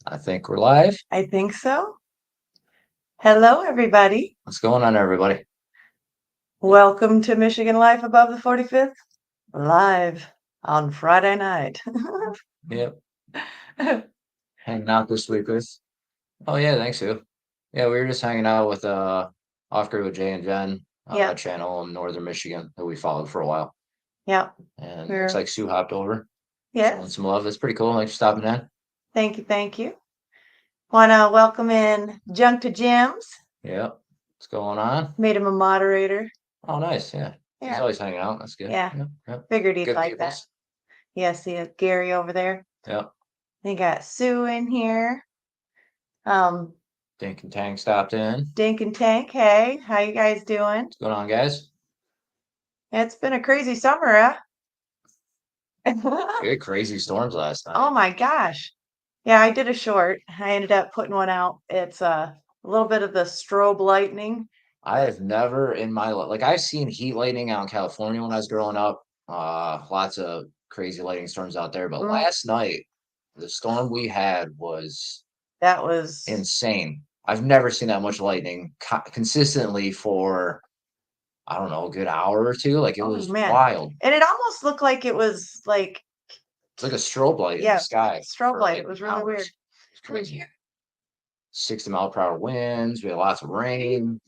I think we're live. I think so. Hello, everybody. What's going on, everybody? Welcome to Michigan Life Above the 45th, live on Friday night. Yep. Hanging out this week with. Oh yeah, thanks, Sue. Yeah, we were just hanging out with off grid with Jay and Jen on Yeah, that channel in northern Michigan that we followed for a while. yeah. And looks We're like Sue hopped over, showing yes. some love. That's pretty cool. Thanks for stopping in. Thank you, thank you. Wanna welcome in Junk to Gems. Yep. What's going on? Made him a moderator. Oh, nice. Yeah. He's Yeah, always hanging out. That's good. yeah. Yep. Yep. Figured he'd Good like that. peoples. Yeah, see Gary over there. Yep. They got Sue in here. Um, Dink and Tank stopped in. Dink and Tank. Hey, how you guys doing? What's going on, guys? It's been a crazy summer, We huh? had crazy storms last Oh night. my gosh. Yeah, I did a short. I ended up putting one out. It's a little bit of the strobe lightning. I have never in my life, like I've seen heat lightning out in California when I was growing up. Lots of crazy lightning storms out there. But Mm, last night, the storm we had was that was, insane. I've never seen that much lightning consistently for, I don't know, a good hour or two. Like it oh was man. wild. And it almost looked like it was like, It's like a strobe light in the yeah, sky strobe for light. It like was really weird. hours. It's crazy. 60-mile-per-hour winds. We had lots of rain.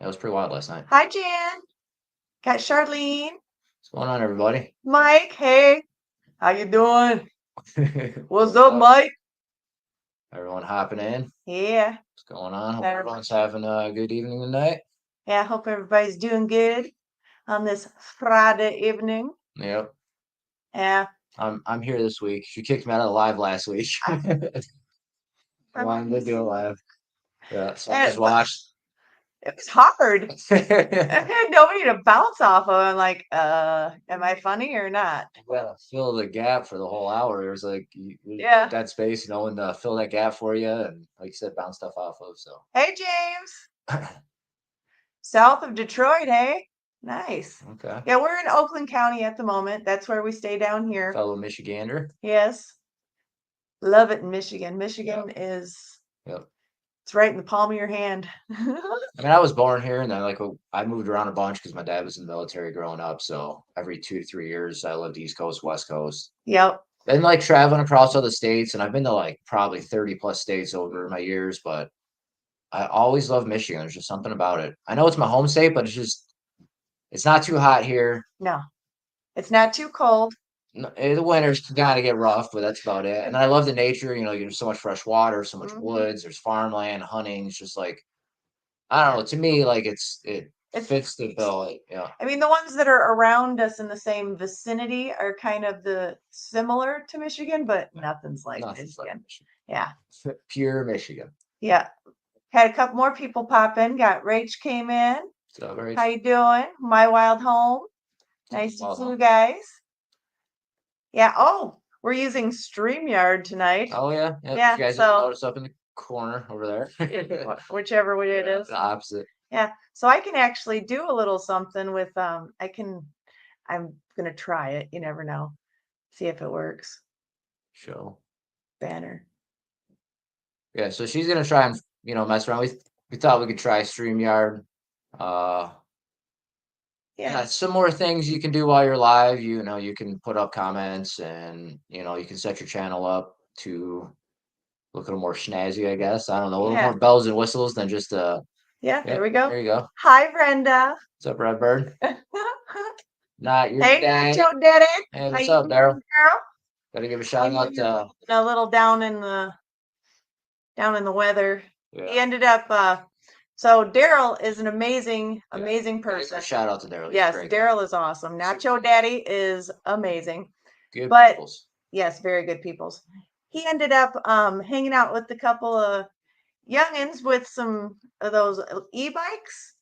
That was pretty wild last night. Hi, Jan. Got Charlene. What's going on, everybody? Mike. Hey, how you doing? What's What's up, up? Mike? Everyone hopping in. Yeah. What's going on? Hope Better. everyone's having a good evening tonight. Yeah, I hope everybody's doing good on this Friday evening. Yep. Yeah. I'm here this week. She kicked me out of the live last week. I wanted to do it live. Yeah, so I just watched. It was hard. I had nobody to bounce off of. I'm like, am I funny or not? Yeah, fill the gap for the whole hour. It was like Yeah. dead space, and fill that gap for you, and like you said, bounce stuff off of. So Hey, James. South of Detroit, hey? Nice. okay, Yeah, we're in Oakland County at the moment. That's where we stay down here. fellow Michigander. Yes. Love it in Michigan. Michigan is, Yep. it's right in the palm of your hand. I mean, I was born here, and then I moved around a bunch because my dad was in the military growing up. So every 2 to 3 years, I lived East Coast, West Coast. Yep. Been like traveling across other states, and I've been to like probably 30 plus states over my years, but I always love Michigan. There's just something about it. I know it's my home state, but it's not too hot here. No, it's not too cold. The winters can kind of get rough, but that's about it. And I love the nature. There's so much fresh water, so much woods. There's farmland, hunting. It's just like I don't know. To me, like it It's, fits the bill. Yeah, I mean, the ones that are around us in the same vicinity are kind of the similar to Michigan, but nothing's like nothing's like Michigan. Michigan. Yeah. Pure Michigan. Yeah. Had a couple more people pop in. Got Rach came in. So very How you doing? My Wild Home. Nice to see you guys. Yeah. Oh, we're using StreamYard tonight. Oh yeah. Yep. Yeah. You guys So notice up in the corner over there. whichever way it is. The opposite. Yeah. So I can actually do a little something with I'm gonna try it. You never know. See if it works. Show. Banner. Yeah, so she's gonna try and mess around. We thought we could try StreamYard. Uh yeah, some more things you can do while you're live. You can put up comments and you can set your channel up to look a little more snazzy, I guess. I don't know, a little more bells and whistles than just Yeah, there we yep, go. there you go. Hi, Brenda. What's up, Redbird? Not your Hey, dad. Nacho did it. Hey, How what's you up, doing, Daryl? girl? Gotta give a shout out to A little down in the weather. He yeah. ended up so Daryl is an amazing Gotta give person. a shout out to Daryl. He's Yes, great guy. Daryl is awesome. Nacho Daddy is amazing. Good But peoples. yes, very good peoples. He ended up hanging out with a couple of youngins with some of those e-bikes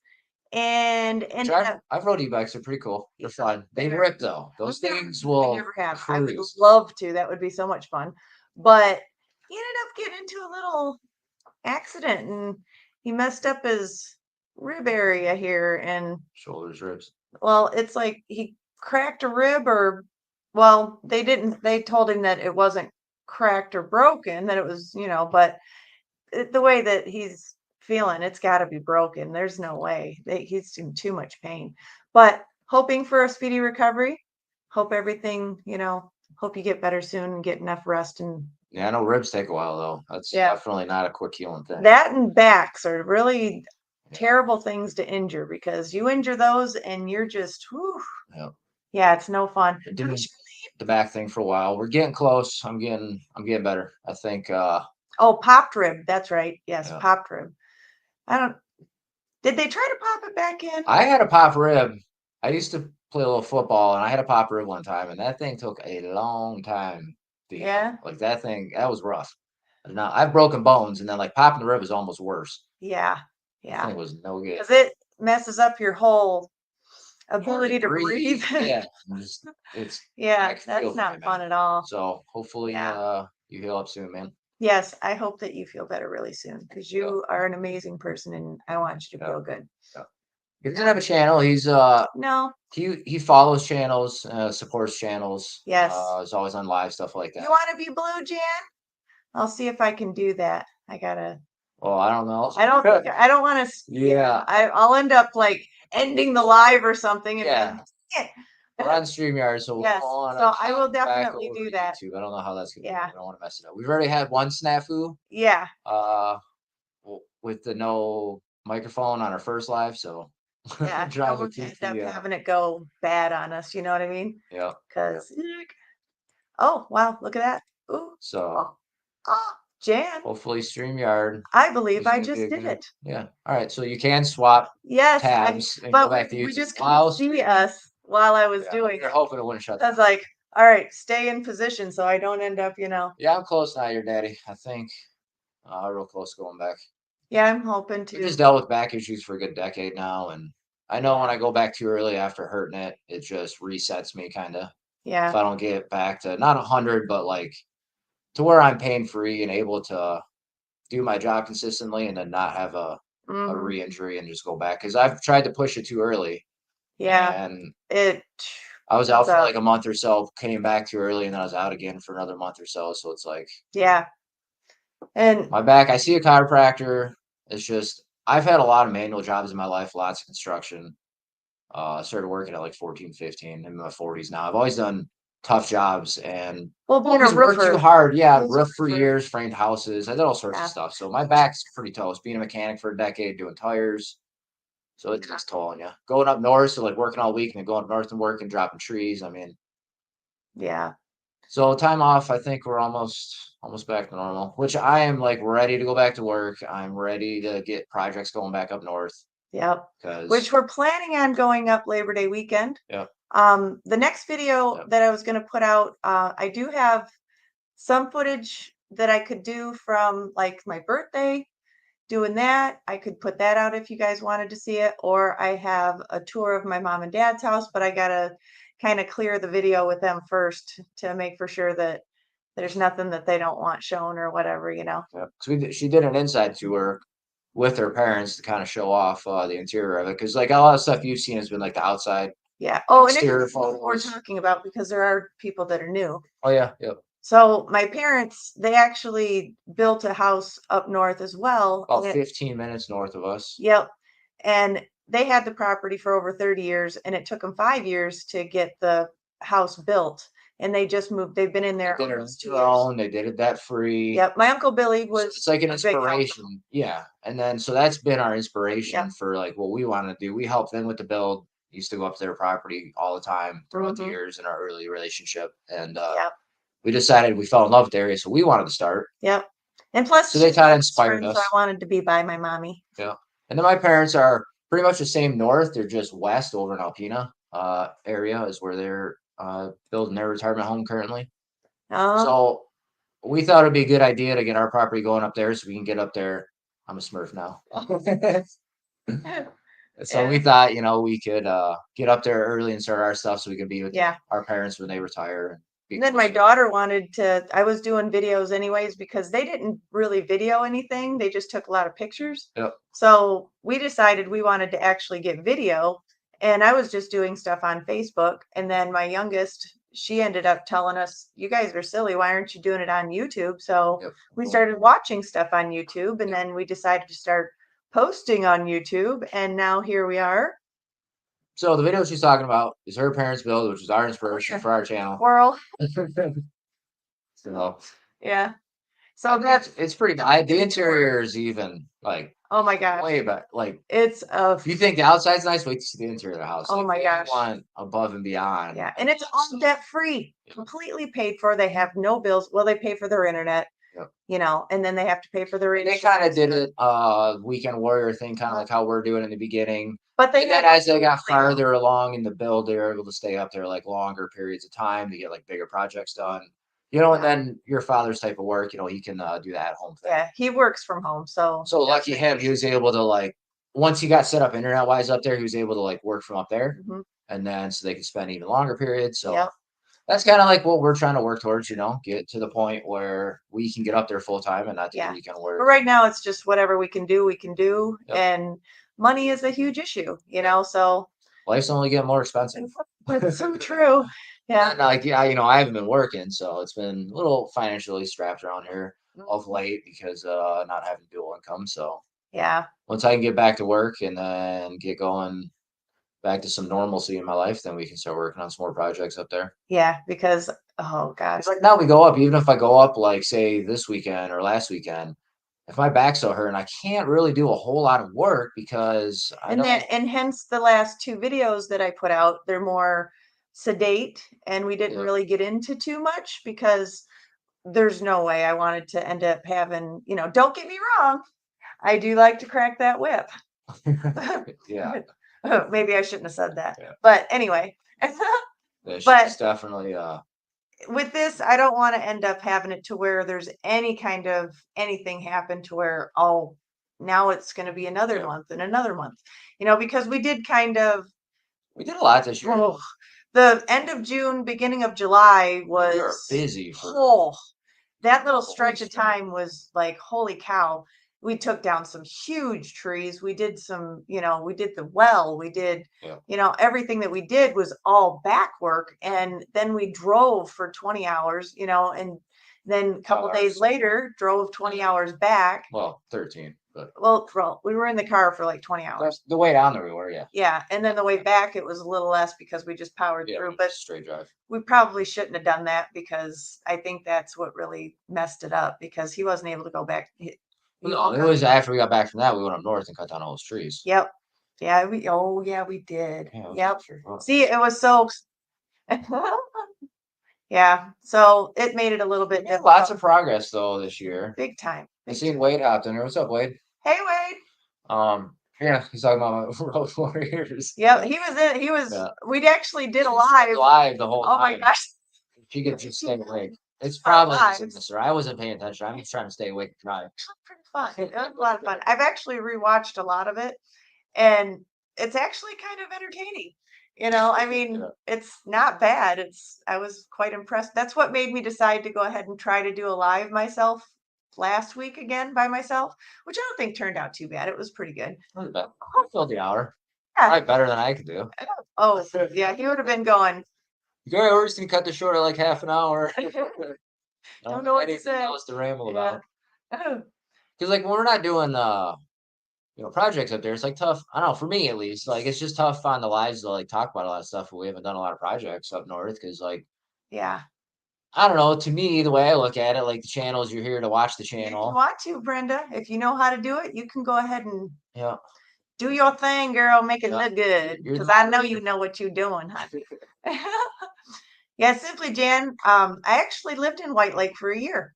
and ended up I've rode e-bikes. They're pretty cool. They're fun. They rip though. Those things will I never have. I would cruise. love to. That would be so much fun. But he ended up getting into a little accident and he messed up his rib area here. And Shoulders, ribs. well, it's like he cracked a rib or, well, they didn't, they told him that it wasn't cracked or broken, that it was, but the way that he's feeling, it's got to be broken. There's no way that he's in too much pain. But hoping for a speedy recovery. Hope everything, hope you get better soon and get enough rest. And Yeah, I know ribs take a while though. That's definitely not a quick healing thing. that and backs are really terrible things to injure, because you injure those and you're just, whew, yeah, it's no fun. The back thing for a while. We're getting close. I'm getting better. I think oh, popped rib. That's right. Yes, popped rib. Did they try to pop it back in? I had a pop rib. I used to play a little football and I had a pop rib one time, and that thing took a long time to heal. Like that was rough. Now I've broken bones, and then like popping the rib is almost worse. Yeah. That thing was no good. Because it messes up your whole ability to breathe. Yeah. That's not fun at all. So hopefully you heal up soon, man. Yes, I hope that you feel better really soon, because you are an amazing person and I want you to feel good. He doesn't have a channel. He's no. He follows channels, supports channels. Yes. Is always on live stuff like that. You want to be blue, Jan? I'll see if I can do that. I gotta. Well, I don't know. I don't want to. Yeah. I'll end up like ending the live or something. Yeah. We're on StreamYard, so yes. So I will definitely do that. YouTube. I don't know how that's gonna be. I don't want to mess it up. We've already had one snafu. Yeah. With the no microphone on our first live, so yeah, we'll end up having it go bad on us. You know what I mean? Yeah. Because oh wow, look at that. Ooh. So. Jan. Hopefully StreamYard. I believe I just did it. Yeah. All right. So you can swap tabs and go back to YouTube. We just couldn't see us while I was doing it. You're hoping it wouldn't shut down. I was like, all right, stay in position so I don't end up, Yeah, I'm close now, your daddy. I think real close going back. Yeah, I'm hoping to. We just dealt with back issues for a good decade now, and I know when I go back too early after hurting it, it just resets me kind of. Yeah. If I don't get back to not 100, but like to where I'm pain free and able to do my job consistently, and then not have a re-injury and just go back, because I've tried to push it too early. Yeah. And I was out for like a month or so, came back too early, and then I was out again for another month or so. So it's like, yeah. And my back, I see a chiropractor. It's just, I've had a lot of manual jobs in my life, lots of construction. Started working at like 14, 15, in my 40s now. I've always done tough jobs, and being a roofer, worked too hard. Yeah, roofed for years, framed houses. I did all sorts of stuff. So my back's pretty toast. Being a mechanic for a decade, doing tires. So it's just toll on you. Going up north, so like working all week, and then going up north and working, dropping trees. I mean, yeah. So time off, I think we're almost back to normal, which I am like ready to go back to work. I'm ready to get projects going back up north. Yep. Which we're planning on going up Labor Day weekend. Yeah. The next video that I was going to put out, I do have some footage that I could do from like my birthday, doing that. I could put that out if you guys wanted to see it, or I have a tour of my mom and dad's house, but I gotta kind of clear the video with them first to make for sure that there's nothing that they don't want shown or whatever, Yeah. So she did an inside tour with her parents to kind of show off the interior of it, because like a lot of stuff you've seen has been like the outside. Yeah. Oh, and it's what we're talking about, because there are people that are new. Oh yeah. Yep. So my parents, they actually built a house up north as well. About 15 minutes north of us. Yep. And they had the property for over 30 years, and it took them 5 years to get the house built. And they just moved. They've been in there. They did it on their own. They did it debt free. Yep. My Uncle Billy was. So it's like an inspiration. Yeah. And then, so that's been our inspiration for like what we want to do. We helped them with the build. Used to go up to their property all the time throughout the years in our early relationship. And we decided we fell in love with the area, so we wanted to start. Yep. And plus, so they kind of inspired us. So I wanted to be by my mommy. Yeah. And then my parents are pretty much the same north. They're just west over in Alpena area is where they're building their retirement home currently. So we thought it'd be a good idea to get our property going up there so we can get up there. I'm a Smurf now. So we thought, we could get up there early and start our stuff so we could be with our parents when they retire. And then my daughter wanted to, I was doing videos anyways, because they didn't really video anything. They just took a lot of pictures. Yep. So we decided we wanted to actually get video, and I was just doing stuff on Facebook. And then my youngest, she ended up telling us, "You guys are silly. Why aren't you doing it on YouTube?" So Yep. we started watching stuff on YouTube, and then we decided to start posting on YouTube, and now here we are. So the video she's talking about is her parents' build, which is our inspiration for our channel. Squirrel. So Yeah. so it's pretty good. The interior is even like Oh my gosh. way better. Like It's a if you think the outside's nice, wait to see the interior of the house. Oh Like, my they gosh. want above and beyond. Yeah, and it's all debt free, completely paid for. They have no bills. Well, they pay for their internet, Yep. you know, and then they have to pay for their They kind of insurance. did it weekend warrior thing, kind of like how we're doing in the beginning. But they And then had as they got farther along in the build, they were able to stay up there like longer periods of time to get like bigger projects done. You know, and then your father's type of work, you know, he can do that at home thing. Yeah, he works from home, so So lucky him, he was able to like once he got set up internet wise up there, he was able to like work from up there, Mhm. and then so they could spend even longer periods. So Yep. that's kind of like what we're trying to work towards, you know, get to the point where we can get up there full time and not do the Yeah. weekend But work. right now it's just whatever we can do, we can do. Yep. And money is a huge issue, you know, so Life's only getting more expensive. it's so true. Yeah. And like, yeah, you know, I haven't been working, so it's been a little financially strapped around here of late because not having dual income. So Yeah. once I can get back to work and then get going back to some normalcy in my life, then we can start working on some more projects up there. Yeah, because oh gosh. It's like now we go up, even if I go up like say this weekend or last weekend, if my back's so hurt and I can't really do a whole lot of work because I And don't. then and hence the last two videos that I put out, they're more sedate and we didn't Yeah. really get into too much because there's no way I wanted to end up having, you know, don't get me wrong, I do like to crack that whip. Yeah. Maybe I shouldn't have said that. Yeah. But anyway, Yeah, But- she's definitely with this, I don't want to end up having it to where there's any kind of anything happen to where, oh, now it's going to be another Yeah. month and another month, you know, because we did kind of, we did a lot this year. oh, the end of June, beginning of July We were was busy for oh, that little Holy stretch of shit. time was like, holy cow. We took down some huge trees. We did some, you know, we did the well, we did, Yeah. you know, everything that we did was all back work. And then we drove for 20 hours, you know, and then a couple days hours. later drove 20 hours back. Well, 13, but Well, we were in the car for like 20 hours. the way down there we were, yeah. Yeah. And then the way back, it was a little less because we just powered Yeah, through. But straight drive. we probably shouldn't have done that because I think that's what really messed it up because he wasn't able to go back. No, it was after we got back from that, we went up north and cut down all those trees. Yep. Yeah, we did. Yeah, it was Yep. sure fun. See, it was so yeah. So it made it a little bit We made lots of difficult. progress though this year. Big time. I seen Wade hopped in there. What's up, Wade? Hey Wade. Yeah, he's talking about my Road Warriors. Yep, he was Yeah. we actually did a She was live. live the whole Oh my time. gosh. She could just stay awake. It's Our probably lives. sickness, or I wasn't paying attention. I'm just trying to stay awake and drive. Pretty fun. It was a lot of fun. I've actually rewatched a lot of it and it's actually kind of entertaining. You know, I mean, Yeah. it's not bad. I was quite impressed. That's what made me decide to go ahead and try to do a live myself last week again by myself, which I don't think turned out too bad. It was pretty good. Not bad. I filled the hour. Yeah. Probably better than I could do. Oh, yeah, he would have been going. Gary, we're just gonna cut this short at like half an hour. Don't know what to Anything say. else to ramble Yeah. about? Because like when we're not doing you know, projects up there, it's like tough. I don't know, for me at least, like it's just tough on the lives to like talk about a lot of stuff. But we haven't done a lot of projects up north because like Yeah. I don't know. To me, the way I look at it, like the channels, you're here to watch the If you channel. want to, Brenda, if you know how to do it, you can go ahead and Yeah. do your thing, girl. Make it Yeah. look good. You're Because the I know you know what you're doing, honey. Yeah, Simply Jan. I actually lived in White Lake for a year.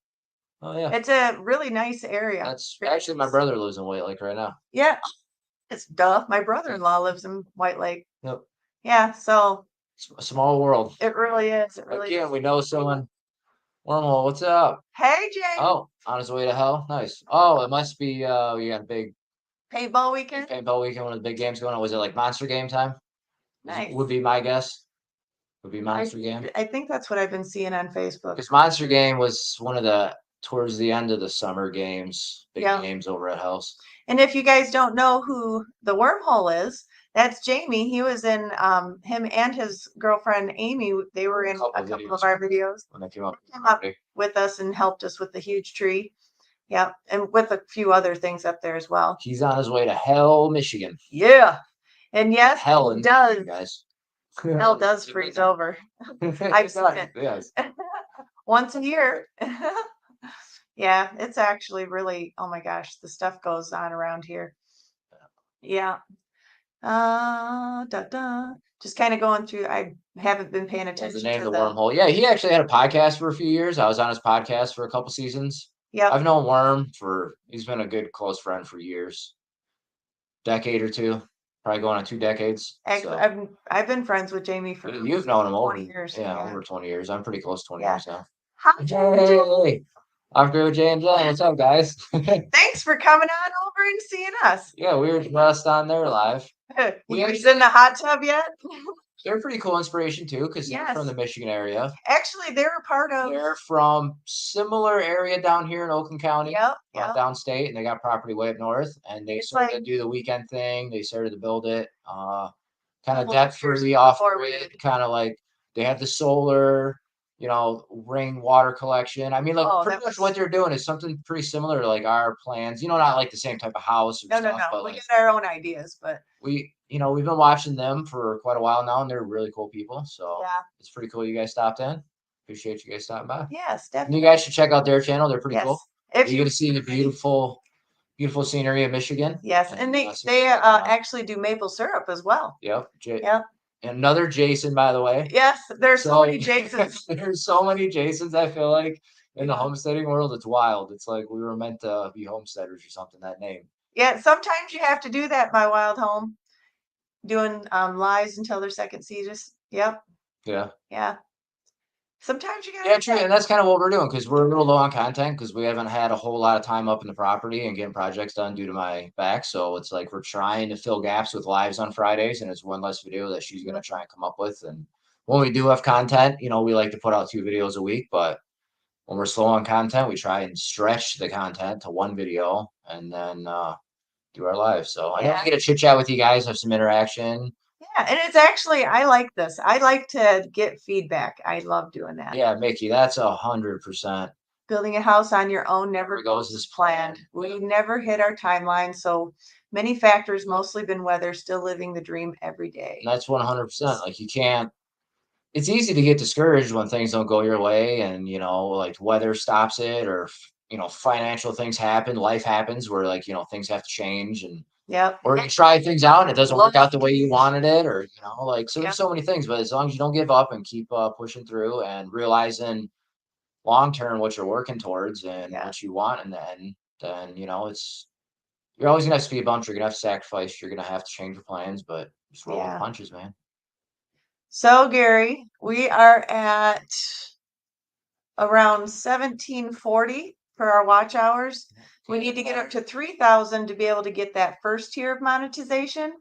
Oh yeah. It's a really nice area. That's actually my brother lives in White Lake right now. Yeah, it's duh. My brother-in-law lives in White Lake. Yep. Yeah, so It's a small world. it really is. It really Again, is. we know someone. Wormhole, what's up? Hey, Jay. Oh, on his way to hell. Nice. Oh, it must be we got a big Paintball weekend. paintball weekend, one of the big games going on. Was it like Monster Game time? Nice. Would be my guess. Would be Monster Game. I think that's what I've been seeing on Facebook. Because Monster Game was one of the towards the end of the summer games, big Yeah. games over at House. And if you guys don't know who the Wormhole is, That's Jamie. He was in him and his girlfriend Amy. They were in a couple of our videos. When they came up with us and helped us with the huge tree. Yeah, and with a few other things up there as well. He's on his way to Hell, Michigan. Yeah, and yes, Hell it does. Guys. Hell does freeze over. I've seen it. Yes. Once a year. Yeah, it's actually really, oh my gosh, the stuff goes on around here. Yeah. Just kind of going through. I haven't been paying attention the name to of the wormhole. Yeah, he actually had a podcast for a few years. I was on his podcast for a couple seasons. Yeah, I've known Worm he's been a good close friend for years. Decade or two. Probably going on 2 decades. Actually, I've been friends with Jamie for you've known him 20 years. Yeah, over 20 years. I'm pretty close to 20 years now. Hi, Jay. I'm good with Jay and Jen. What's up, guys? Thanks for coming on over and seeing us. Yeah, we were just on there live. You guys in the hot tub yet? They're a pretty cool inspiration too, because they're from the Michigan area. Actually, they're from similar area down here in Oakland County, downstate, and they got property way up north. And they started to do the weekend thing. They started to build it, kind of debt free, off grid, kind of like they have the solar, rainwater collection. I mean, look, pretty much what they're doing is something pretty similar to like our plans. Not like the same type of house or stuff. No. We got our own ideas, but we've been watching them for quite a while now, and they're really cool people. So it's pretty cool you guys stopped in. Appreciate you guys stopping by. Yes, definitely. And you guys should check out their channel. They're pretty cool. If you get to see the beautiful scenery of Michigan. Yes, and they actually do maple syrup as well. Yep. And another Jason, by the way. Yes, there's so many Jasons. There's so many Jasons, I feel like, in the homesteading world. It's wild. It's like we were meant to be homesteaders or something, that name. Yeah, sometimes you have to do that, my wild home. Doing lives until their second season. Yep. Yeah. Yeah. Sometimes you gotta. Yeah, true. And that's kind of what we're doing, because we're a little low on content because we haven't had a whole lot of time up in the property and getting projects done due to my back. So it's like we're trying to fill gaps with lives on Fridays, and it's one less video that she's going to try and come up with. And when we do have content, we like to put out 2 videos a week, but when we're slow on content, we try and stretch the content to 1 video and then do our lives. So I know we get to chit chat with you guys, have some interaction. Yeah, and it's actually, I like this. I like to get feedback. I love doing that. Yeah, Mickey, that's 100%. Building a house on your own never goes as planned. We never hit our timeline, so many factors, mostly been weather, still living the dream every day. And that's 100%. Like you can't. It's easy to get discouraged when things don't go your way, and like weather stops it, or financial things happen, life happens, where like things have to change, and or you try things out and it doesn't work out the way you wanted it, or so there's so many things. But as long as you don't give up and keep pushing through and realizing long term what you're working towards and what you want in the end, then it's you're always gonna have to be a bump. You're gonna have to sacrifice. You're gonna have to change your plans, but just roll the punches, man. So Gary, we are at around 1740 for our watch hours. We need to get up to 3,000 to be able to get that first tier of monetization.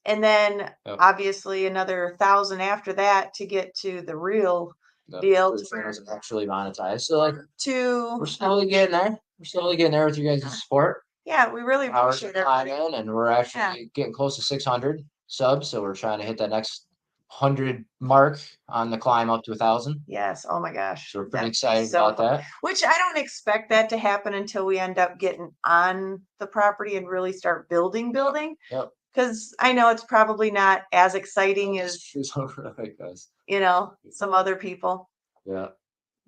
And then obviously another 1,000 after that to get to the real deal. To actually monetize. So like we're slowly getting there. We're slowly getting there with you guys' support. Yeah, we really appreciate it. And we're actually getting close to 600 subs. So we're trying to hit that next 100 mark on the climb up to 1,000. Yes. Oh my gosh. So we're pretty excited about that. Which I don't expect that to happen until we end up getting on the property and really start building. Yep. Because I know it's probably not as exciting as some other people. Yeah.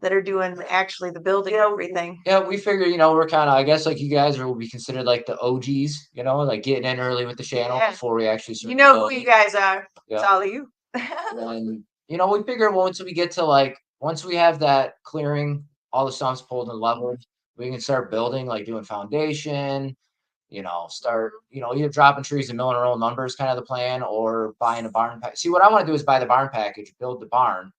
That are doing actually the building and everything. Yeah, we figure, we're kind of, I guess, like you guys will be considered like the OGs, like getting in early with the channel before we actually start. Who you guys are. It's all of you. And, we figure once we get to once we have that clearing, all the stumps pulled and leveled, we can start building, like doing foundation, start, either dropping trees and milling our own lumber is kind of the plan, or buying a barn. See, what I want to do is buy the barn package, build the barn,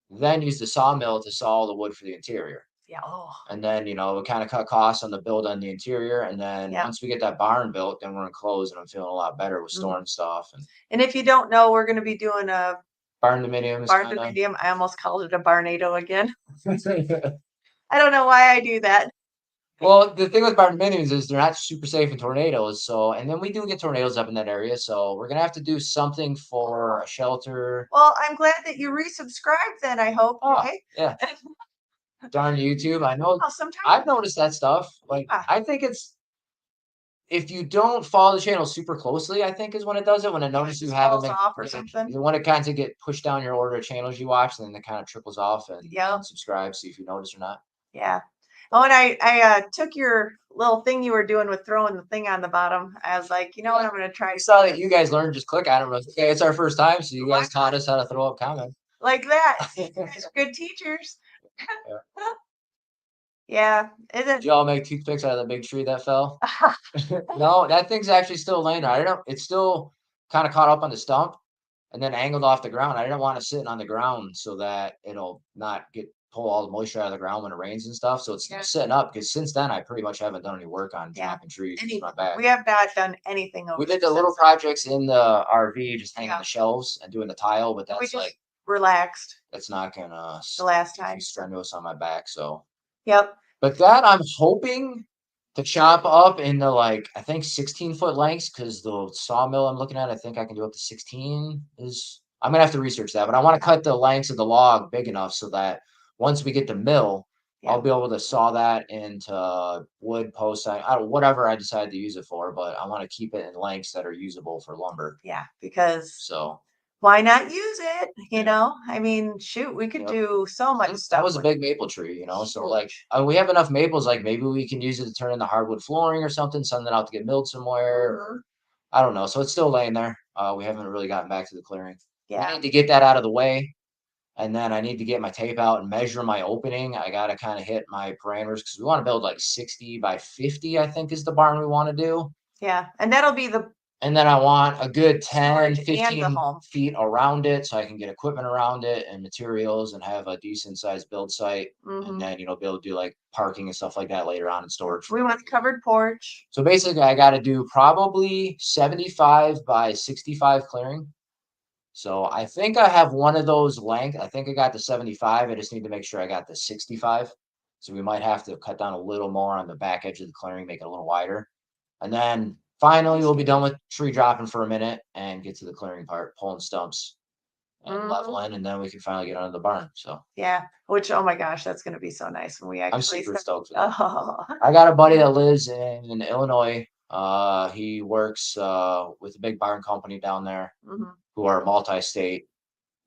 then use the sawmill to saw all the wood for the interior. Yeah. Oh. And then, we kind of cut costs on the build on the interior. And then once we get that barn built, then we're in close, and I'm feeling a lot better with storing stuff. And if you don't know, we're going to be doing a barn dominium. I almost called it a barnado again. I don't know why I do that. Well, the thing with barndominiums is they're not super safe in tornadoes. So, and then we do get tornadoes up in that area. So we're gonna have to do something for a shelter. Well, I'm glad that you resubscribed then, I hope, Oh, right? yeah. Darn YouTube. I know. Oh, sometimes, I've noticed that stuff. Like, yeah, I think it's if you don't follow the channel super closely, I think is when it does it. When it yeah, it notices you just haven't falls been, off or yeah, something. you want to kind of get pushed down your order of channels you watch, and then it kind of trickles off and Yeah, subscribe, see if you notice or not. yeah. Oh, and I took your little thing you were doing with throwing the thing on the bottom. I was like, you know what, I'm gonna try We to saw do that this you guys learned, just click on it. Okay, it's our first time, so you Why guys taught us how to throw up comments. like that. You guys are good teachers. Yeah, Did y'all make toothpicks out of the big tree that fell? No, that thing's actually still laying there. I don't. It's still kind of caught up on the stump and then angled off the ground. I didn't want it sitting on the ground so that it'll not get pull all the moisture out of the ground when it rains and stuff. So it's Yeah. sitting up because since then I pretty much haven't done any work on Yeah. chopping trees. It's Anything. my back. We have not done anything over We did there the little since projects in the RV, just hanging on Yeah. the shelves and doing the tile, but we that's just like relaxed that's not gonna the last be time. too strenuous on my back. So, Yep. but that I'm hoping to chop up into like I think 16-foot lengths because the sawmill I'm looking at, I think I can do up to 16. Is I'm gonna have to research that, but I want to cut the lengths of the log big enough so that once we get the mill, I'll Yeah. be able to saw that into wood posts. I don't whatever I decide to use it for, but I want to keep it in lengths that are usable for lumber. Yeah. Because So why not use it? You yeah. know, I mean, shoot, we could Yep. do so much That stuff was a with big maple tree, so like huge. we have enough maples, like maybe we can use it to turn into hardwood flooring or something, send it out to get milled somewhere, or I don't know. So it's still laying there. We haven't really gotten back to the clearing. We Yeah. need to get that out of the way, and then I need to get my tape out and measure my opening. I got to kind of hit my parameters because we want to build like 60 by 50, I think is the barn we want to do. Yeah. And that'll be the And then I want a good 10, storage and the 15 home. feet around it so I can get equipment around it and materials and have a decent sized build site. And hmm then, be able to do like parking and stuff like that later on in storage. We want the covered porch. So basically, I got to do probably 75 by 65 clearing. So I think I have one of those length. I think I got the 75. I just need to make sure I got the 65. So we might have to cut down a little more on the back edge of the clearing, make it a little wider. And then finally, we'll be done with tree dropping for a minute and get to the clearing part, pulling stumps and Mhm. leveling, and then we can finally get under the barn. So Yeah. Which, oh my gosh, that's going to be so nice when we I'm actually super start. stoked for that. Oh, I got a buddy that lives in Illinois. He works with a big barn company down there mhm. who are multi-state.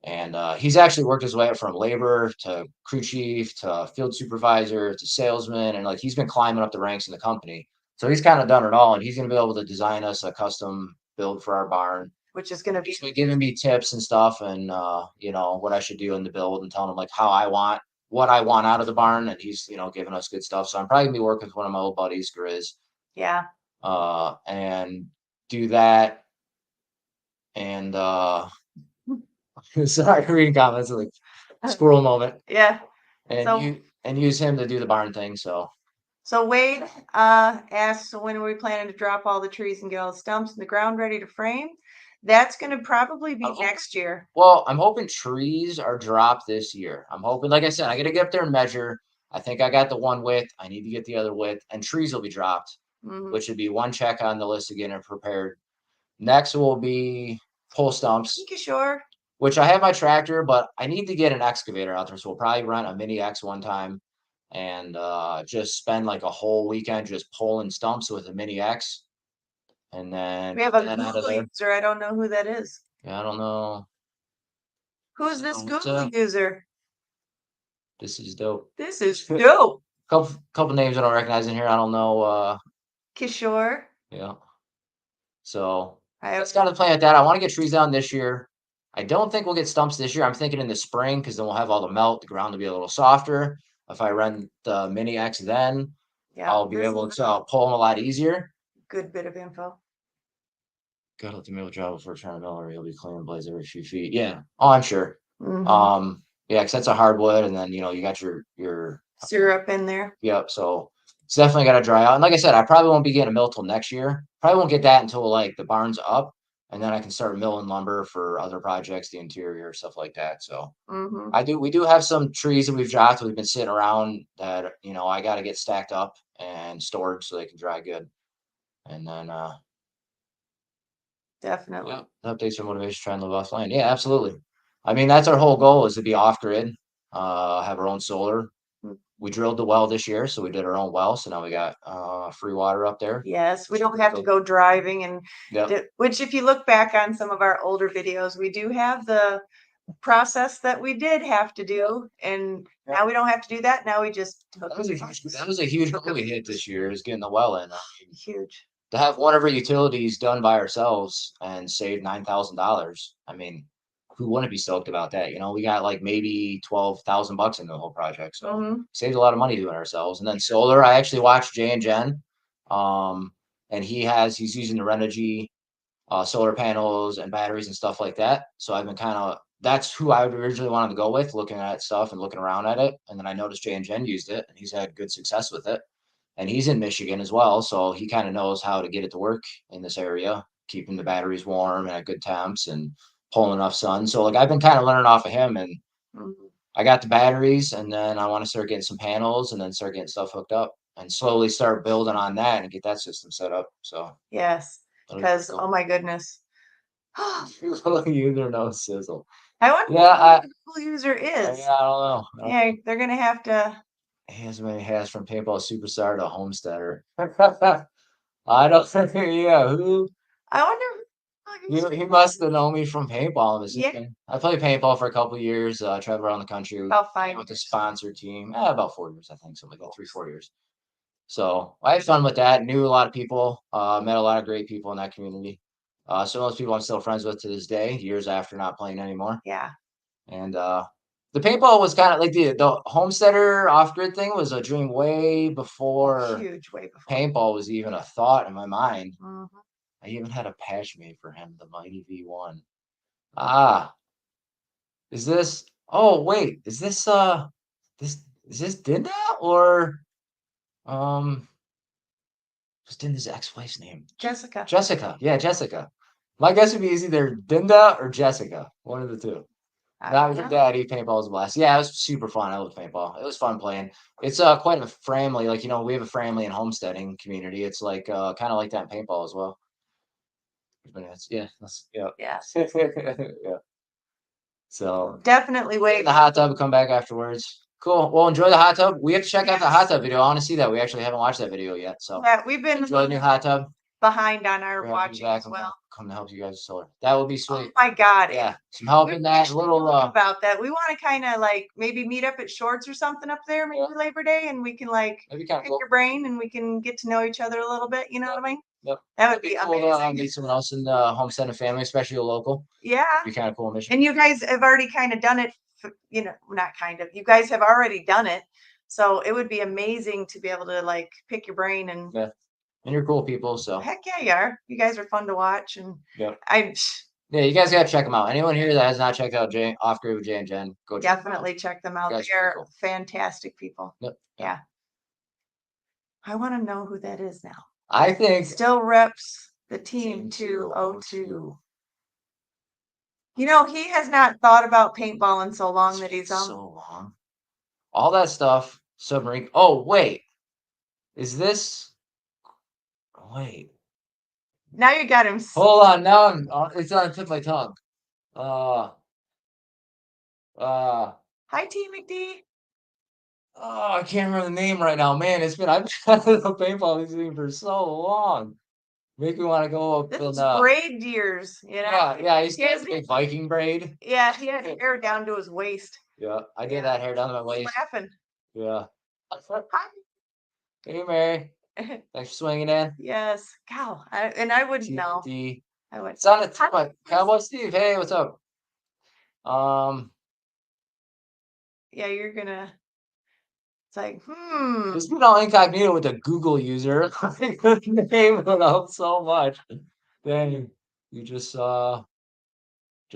And he's actually worked his way up from labor to crew chief to field supervisor to salesman. And like he's been climbing up the ranks in the company. So he's kind of done it all. And he's going to be able to design us a custom build for our barn. Which is going to be He's been giving me tips and stuff and, what I should do in the build and telling him like what I want out of the barn. And he's, giving us good stuff. So I'm probably going to be working with one of my old buddies, Grizz, yeah. and do that. And, sorry, reading comments like squirrel moment. Yeah. And So use him to do the barn thing. so Wade asks, when are we planning to drop all the trees and get all the stumps in the ground ready to frame? That's going to probably be next year. Well, I'm hoping trees are dropped this year. I'm hoping, like I said, I got to get up there and measure. I think I got the one width. I need to get the other width, and trees will be dropped, Mhm. which would be one check on the list again and prepared. Next will be pole stumps, You sure? which I have my tractor, but I need to get an excavator out there. So we'll probably rent a mini X one time and just spend like a whole weekend just pulling stumps with a mini X. And then We have a get that out of Google there. user. I don't know who that is. Yeah, I don't know. Who's this So Google user? this is dope. This is dope. Couple names I don't recognize in here. I don't know. Kishore. Yeah. So I have that's kind of the plan with that. I want to get trees down this year. I don't think we'll get stumps this year. I'm thinking in the spring because then we'll have all the melt. The ground will be a little softer. If I run the mini X, then yeah. I'll be This able is to pull them a lot easier. good bit of info. Gotta let the mill job before trying to mill, or he'll be cleaning blades every few feet. Yeah. Oh, I'm sure. Mhm. Yeah, because that's a hardwood, and then you got your Syrup in there. yep. So it's definitely got to dry out. And like I said, I probably won't be getting a mill till next year. Probably won't get that until like the barn's up, and then I can start milling lumber for other projects, the interior stuff like that. So Mhm. we do have some trees that we've dropped. We've been sitting around that I got to get stacked up and stored so they can dry good. And then Definitely. yeah, updates your motivation to try and live offline. Yeah, absolutely. I mean, that's our whole goal is to be off grid, have our own solar. Mm. We drilled the well this year, so we did our own well. So now we got free water up there. Yes, we don't have to go driving and Yep. which if you look back on some of our older videos, we do have the process that we did have to do, and now we don't have to do that. Now we just That was a huge goal we hit this year is getting the well in. huge. To have one of our utilities done by ourselves and save $9,000. I mean, who wouldn't be stoked about that? You know, we got like maybe $12,000 into the whole project, so saved a lot of money doing it ourselves. And then solar, I actually watched Jay and Jen, and he's using the Renogy solar panels and batteries and stuff like that. So I've been that's who I originally wanted to go with, looking at stuff and looking around at it. And then I noticed Jay and Jen used it, and he's had good success with it. And he's in Michigan as well, so he kind of knows how to get it to work in this area, keeping the batteries warm and at good temps and pulling enough sun. So like I've been kind of learning off of him, and I got the batteries, and then I want to start getting some panels, and then start getting stuff hooked up, and slowly start building on that and get that system set up. So yes, because oh my goodness, user no sizzle. I wonder who the Google user is. Yeah, I don't know. Yeah, they're gonna have to. He has many hats from paintball superstar to homesteader. I don't think. Yeah, who? I wonder. He must have known me from paintball. Yeah. I played paintball for a couple of years. Traveled around the country About 5 with the sponsor team. About 4 years, I think, something like that, 3-4 years. So I had fun with that. Knew a lot of people. Met a lot of great people in that community. Some of those people I'm still friends with to this day, years after not playing anymore. Yeah. And the paintball was kind of like the homesteader off grid thing was a dream way before huge way before paintball was even a thought in my mind. Mm-hmm. I even had a patch made for him, the Mighty V1. Ah, is this? Oh wait, is this is this Dinda or what's Dinda's ex-wife's name? Jessica. Jessica, yeah, Jessica. My guess would be either Dinda or Jessica, one of the two. That was your daddy. Paintball was a blast. Yeah, it was super fun. I love paintball. It was fun playing. It's quite a family. Like, you know, we have a family and homesteading community. It's like kind of like that in paintball as well. But yeah. Yeah. Yeah. So definitely wait in the hot tub, come back afterwards. Cool. Well, enjoy the hot tub. We have to check out the hot tub video. I want to see that. We actually haven't watched that video yet. So yeah, we've been enjoy the new hot tub. Behind on our watching as well. Come to help you guys with solar. That would be sweet. Oh my God. Yeah, some help in that little about that. We want to kind of like maybe meet up at Shorts or something up there, maybe Labor Day, and we can like pick your brain and we can get to know each other a little bit. You know what I mean? Yep. That would be cool amazing. Meet someone else in the homestead and family, especially a local. Yeah. It'd be kind of cool mission. And you guys have already kind of done it. You know, not kind of. You guys have already done it, so it would be amazing to be able to like pick your brain and. Yeah. And you're cool people, so heck yeah, you are. You guys are fun to watch, and yeah, you guys gotta check them out. Anyone here that has not checked out Off Grid with Jay and Jen, go definitely check them out. They're fantastic people. Yep. Yeah. I want to know who that is now. I think still reps the team 202. You know, he has not thought about paintball in so long that he's on. So long. All that stuff, submarine. Oh wait, is this? Wait. Now you got him. Hold on. Now it's on the tip of my tongue. Hi, T McD. Oh, I can't remember the name right now. Man, I've been on the paintball team for so long. Make me want to go up this and braid years, you know. Yeah. He has a Viking braid. Yeah, he had hair down to his waist. Yeah, I did that hair down to my waist. Laughing. Yeah. Hi. Hey, Mary. Thanks for swinging in. Yes. Cow. I wouldn't know. I would. It's on the tip of Cowboy Steve. Hey, what's up? Yeah, you're gonna. It's like, Just been all incognito with the Google user. The name went up so much. Then you just saw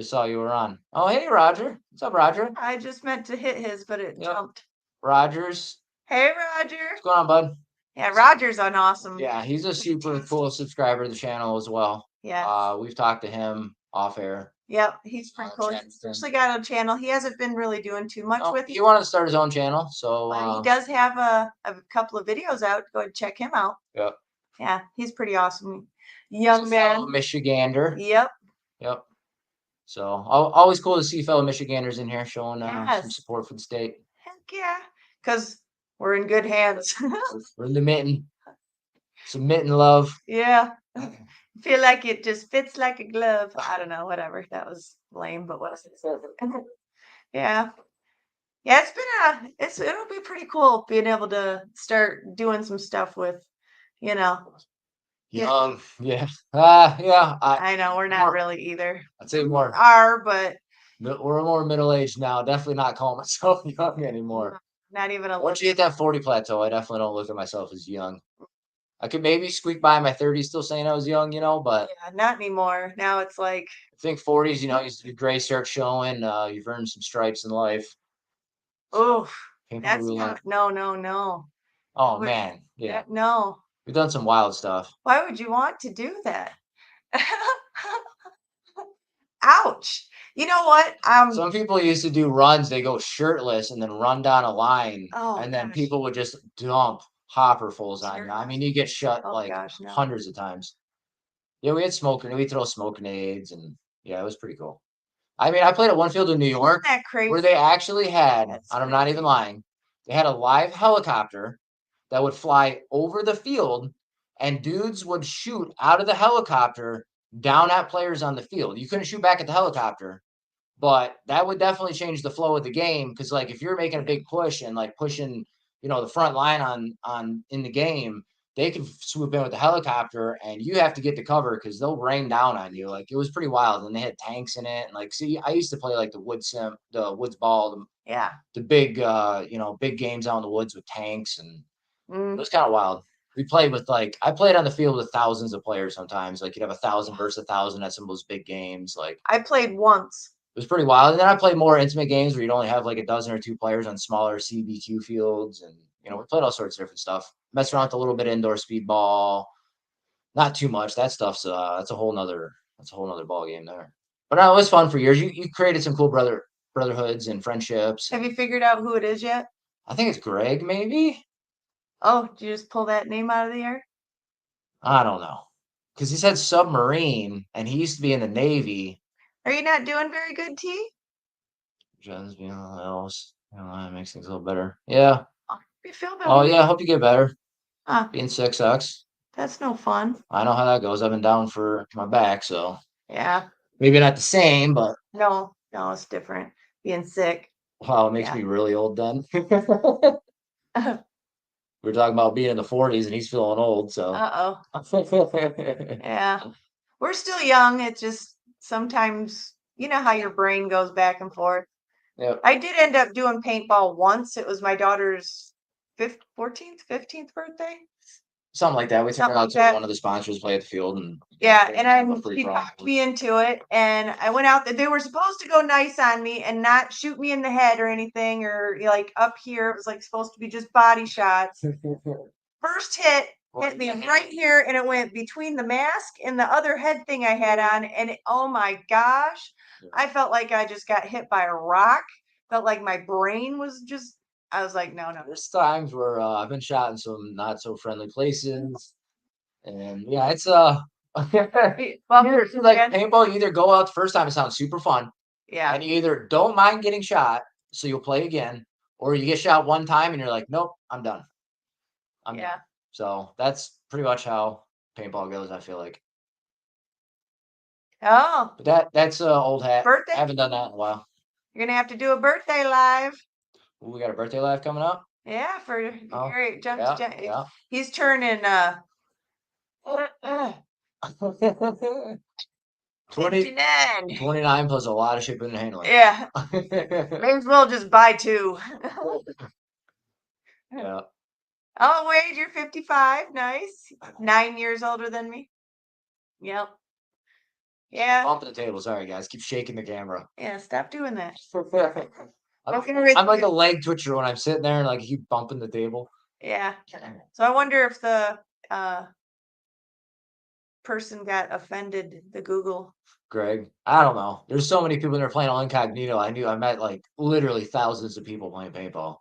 you were on. Oh, hey, Roger. What's up, Roger? I just meant to hit his, but it jumped. Rogers. Hey, Roger. What's going on, bud? Yeah, Roger's on awesome. Yeah, he's a super cool subscriber to the channel as well. Yeah. We've talked to him off air. Yep, he's pretty cool. He's actually got a channel. He hasn't been really doing too much with He it, wanted to start his own channel, so but he does have a couple of videos out. Go ahead and check him out. yeah. Yeah, he's pretty awesome. Young man. Michigander. Yep. Yep. So always cool to see fellow Michiganders in here showing some Yes. support for the state. Heck yeah. Because we're in good hands. We're in the mitten. Some mitten love. Yeah. Feel like it just fits like a glove. I don't know, whatever. That was lame, but what yeah. Yeah, it'll be pretty cool being able to start doing some stuff with, you know. Young, yeah. Yeah. I know we're not more- really either. I'd say more. Are, but We're more middle aged now. Definitely not calling myself young anymore. not even a Once you hit that 40 plateau, I definitely don't look at myself as young. I could maybe squeak by my 30s still saying I was young, but yeah, not anymore. Now it's like I think 40s, your gray starts showing. You've earned some stripes in life. oh, Paintball that's roulette. no. Oh man, yeah. No. We've done some wild stuff. Why would you want to do that? Ouch. You know what? Some people used to do runs, they go shirtless and then run down a line, Oh, and then gosh. people would just dump hopperfuls on you. I mean, you get shut Oh, like gosh, no. hundreds of times. Yeah, we throw smoke grenades, and yeah, it was pretty cool. I mean, I played at one field in New York Isn't that crazy? where they actually had, That's and I'm not even lying, they had a live helicopter that would fly over the field, and dudes would shoot out of the helicopter down at players on the field. You couldn't shoot back at the helicopter, but that would definitely change the flow of the game, because like if you're making a big push and like pushing, the front line on in the game, they could swoop in with the helicopter and you have to get to cover because they'll rain down on you. Like it was pretty wild, and they had tanks in it. And like, see, I used to play like the woods ball, Yeah. the big big games out in the woods with tanks, and it Mm. was kind of wild. We played with I played on the field with thousands of players sometimes. Like you'd have 1,000 versus 1,000 at some of those big games. Like I played once. it was pretty wild. And then I played more intimate games where you'd only have like a dozen or two players on smaller CBQ fields, and we played all sorts of different stuff. Messed around with a little bit of indoor speedball, not too much. That stuff's that's a whole nother ball game there. But no, it was fun for years. You created some cool brotherhoods and friendships. Have you figured out who it is yet? I think it's Greg, maybe. Oh, did you just pull that name out of the air? I don't know, because he said submarine, and he used to be in the Navy. Are you not doing very good, T? Just being else, that makes things a little better. Yeah. Oh, you feel better. Oh yeah, I hope you get better. Huh, Being sick sucks. that's no fun. I know how that goes. I've been down for my back, so Yeah. maybe not the same, but No, it's different. Being sick. wow, it makes Yeah. me really old then. We were talking about being in the 40s and he's feeling old, so. Uh-oh. Yeah. We're still young. It's just sometimes, you know how your brain goes back and forth. Yep. I did end up doing paintball once. It was my daughter's 14th, 15th birthday. Something like that. We took Something her out like to that. one of the sponsors play at the field, and Yeah, and free she for all. talked me into it, and I went out there. They were supposed to go nice on me and not shoot me in the head or anything, or like up here. It was like supposed to be just body shots. First hit me right here, and it went between the mask and the other head thing I had on, and oh my gosh, I felt like I just got hit by a rock. Felt like my brain was just. I was like, no. There's times where I've been shot in some not so friendly places, and yeah, it's well, like paintball. You either go out the first time, it sounds super fun, yeah, and you either don't mind getting shot, so you'll play again, or you get shot one time and you're like, nope, I'm done. I'm done. So that's pretty much how paintball goes, I feel like. Oh, But that's old hat. Birthday? I haven't done that in a while. You're gonna have to do a birthday live. Ooh, we got a birthday live coming up. Yeah, for Oh, Gary. yeah. He's turning 59. 29 plus a lot of shipping and handling. Yeah. May as well just buy two. Yeah. Oh, wait, you're 55. Nice. 9 years older than me. Yep. Yeah. Bumping the table. Sorry, guys. Keep shaking the camera. Yeah, stop doing that. I'm like a leg twitcher when I'm sitting there and like keep bumping the table. Yeah. So I wonder if the person got offended, the Google Greg. I don't know. There's so many people that are playing all incognito. I met like literally thousands of people playing paintball.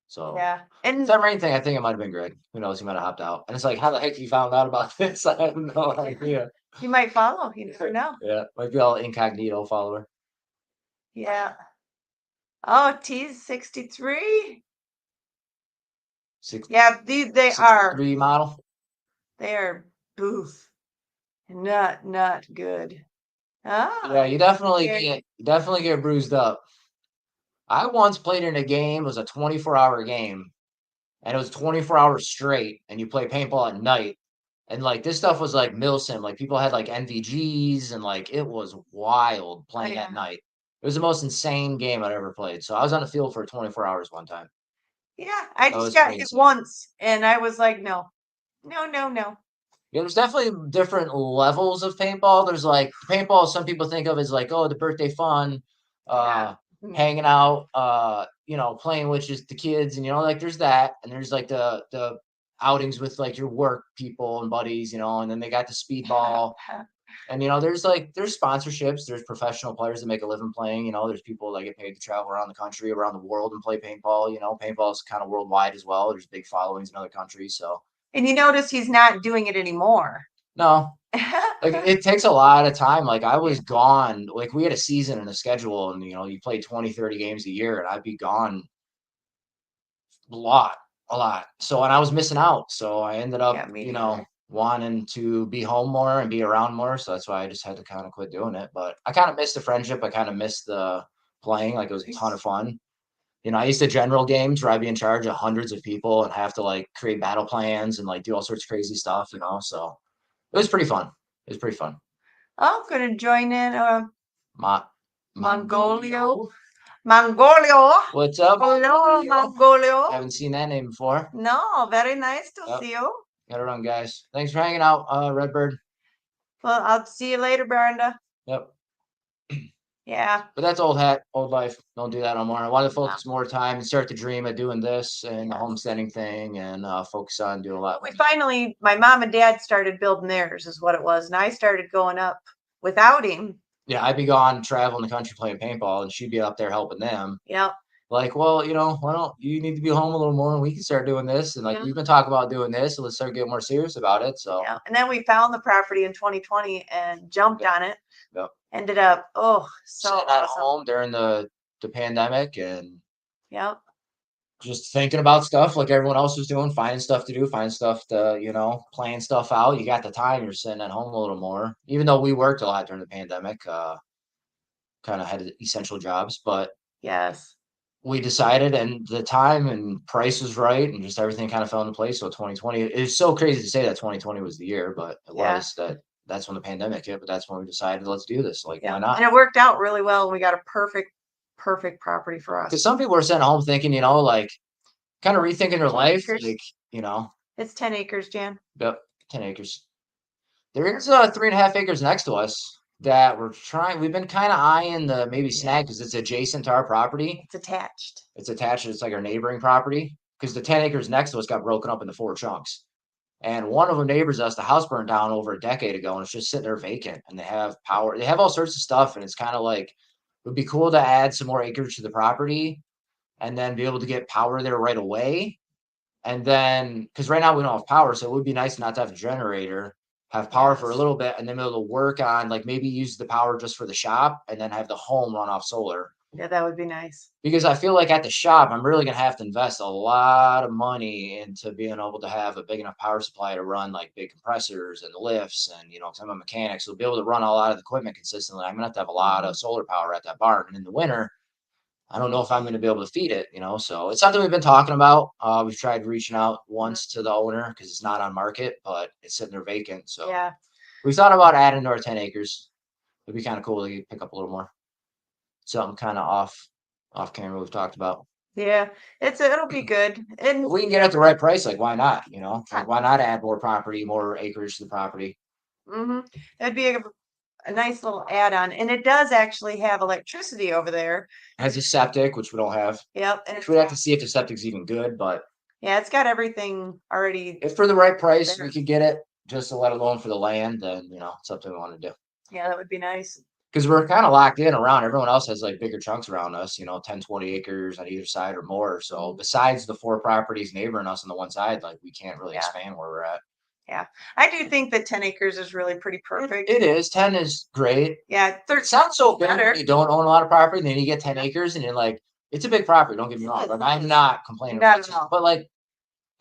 So Yeah. And that rain thing, I think it might have been Greg. Who knows? He might have hopped out. And it's like, how the heck you found out about this? I have no idea. you might follow. You never know. Yeah, might be all incognito follower. Yeah. Oh, T's 63. Six, Yeah, they are. 63 model. They are boof. Not good. Ah, Yeah, you definitely get bruised up. I once played in a game, it was a 24-hour game, and it was 24 hours straight, and you play paintball at night. And like this stuff was like milsim, like people had like NVGs and like it was wild playing at night. It was the most insane game I'd ever played. So I was on the field for 24 hours one time. yeah. I That just was got pretty hit insane. once, and I was like, no, no, no, no. Yeah, there's definitely different levels of paintball. There's like paintball, some people think of as like, oh, the birthday fun, Yeah. hanging out, playing with just the kids, and like there's that, and there's like the outings with like your work people and buddies, and then they got the speedball. And there's sponsorships, there's professional players that make a living playing, there's people that get paid to travel around the country, around the world and play paintball. Paintball is kind of worldwide as well. There's big followings in other countries. So And you notice he's not doing it anymore. no, like it takes a lot of time. Like I was gone, like we had a season and a schedule, and you play 20, 30 games a year, and I'd be gone a lot. So and I was missing out. So I ended up, wanting to be home more and be around more. So that's why I just had to kind of quit doing it. But I kind of missed the friendship. I kind of missed the playing. Like it was a ton of fun. I used to general games where I'd be in charge of hundreds of people and have to like create battle plans and like do all sorts of crazy stuff, so it was pretty fun. It was pretty fun. I'm gonna join in Mongolio. Mongolio. What's up? Hello, Mongolio. Haven't seen that name before. No, very nice to see you. Gotta run, guys. Thanks for hanging out, Redbird. Well, I'll see you later, Brenda. Yep. Yeah. But that's old hat, old life. Don't do that no more. I want to focus more time and start to dream of doing this and the homesteading thing and focus on doing a lot. My mom and dad started building theirs, is what it was. And I started going up without him. Yeah, I'd be gone traveling the country playing paintball, and she'd be up there helping them. Yep. Like, well, why don't you need to be home a little more and we can start doing this? And like, we've been talking about doing this, so let's start getting more serious about it. So, yeah. And then we found the property in 2020 and jumped on it. Yep. Ended up, so sitting at home during the pandemic and just thinking about stuff like everyone else was doing, finding stuff to do, finding stuff to, playing stuff out. You got the time, you're sitting at home a little more, even though we worked a lot during the pandemic, kind of had essential jobs, but yes, we decided and the time and price was right and just everything kind of fell into place. So 2020, it's so crazy to say that 2020 was the year, but it was that's when the pandemic hit, but that's when we decided let's do this. Like, why not? And it worked out really well. And we got a perfect property for us. Because some people are sitting home thinking, like kind of rethinking their life. Acres. Like, it's 10 acres, Jan. Yep. 10 acres. There is 3.5 acres next to us that we've been kind of eyeing the maybe snag because it's adjacent to our property. It's attached. It's like our neighboring property because the 10 acres next to us got broken up into 4 chunks. And one of them neighbors us, the house burned down over a decade ago and it's just sitting there vacant and they have power. They have all sorts of stuff. And it's kind of like, it would be cool to add some more acreage to the property and then be able to get power there right away. And then, because right now we don't have power, so it would be nice not to have a generator, have power for a little bit, and then be able to work on, like maybe use the power just for the shop and then have the home run off solar. Yeah, that would be nice. Because I feel like at the shop, I'm really going to have to invest a lot of money into being able to have a big enough power supply to run like big compressors and lifts. And, because I'm a mechanic, so be able to run a lot of the equipment consistently. I'm going to have a lot of solar power at that barn. And in the winter, I don't know if I'm going to be able to feed it, so it's something we've been talking about. We've tried reaching out once to the owner because it's not on market, but it's sitting there vacant. So we thought about adding to our 10 acres. It'd be kind of cool to pick up a little more. Something kind of off camera we've talked about. Yeah, it'll be good. And if we can get at the right price, like why not? Like why not add more property, more acreage to the property? That'd be a nice little add-on, and it does actually have electricity over there. It has a septic, which we don't have. Yep, and we'd have to see if the septic's even good, but yeah, it's got everything already. If for the right price we could get it, just to let alone for the land, then it's something we want to do. Yeah, that would be nice. because we're kind of locked in around. Everyone else has like bigger chunks around us, 10, 20 acres on either side or more. So besides the 4 properties neighboring us on the one side, like we can't really expand where we're at. Yeah. I do think that 10 acres is really pretty perfect. It is. 10 is great. Yeah. It sounds so big when you don't own a lot of property, and then you get 10 acres and you're like, it's a big property. Don't get me wrong. Like, I'm not complaining Not about at all. it, but like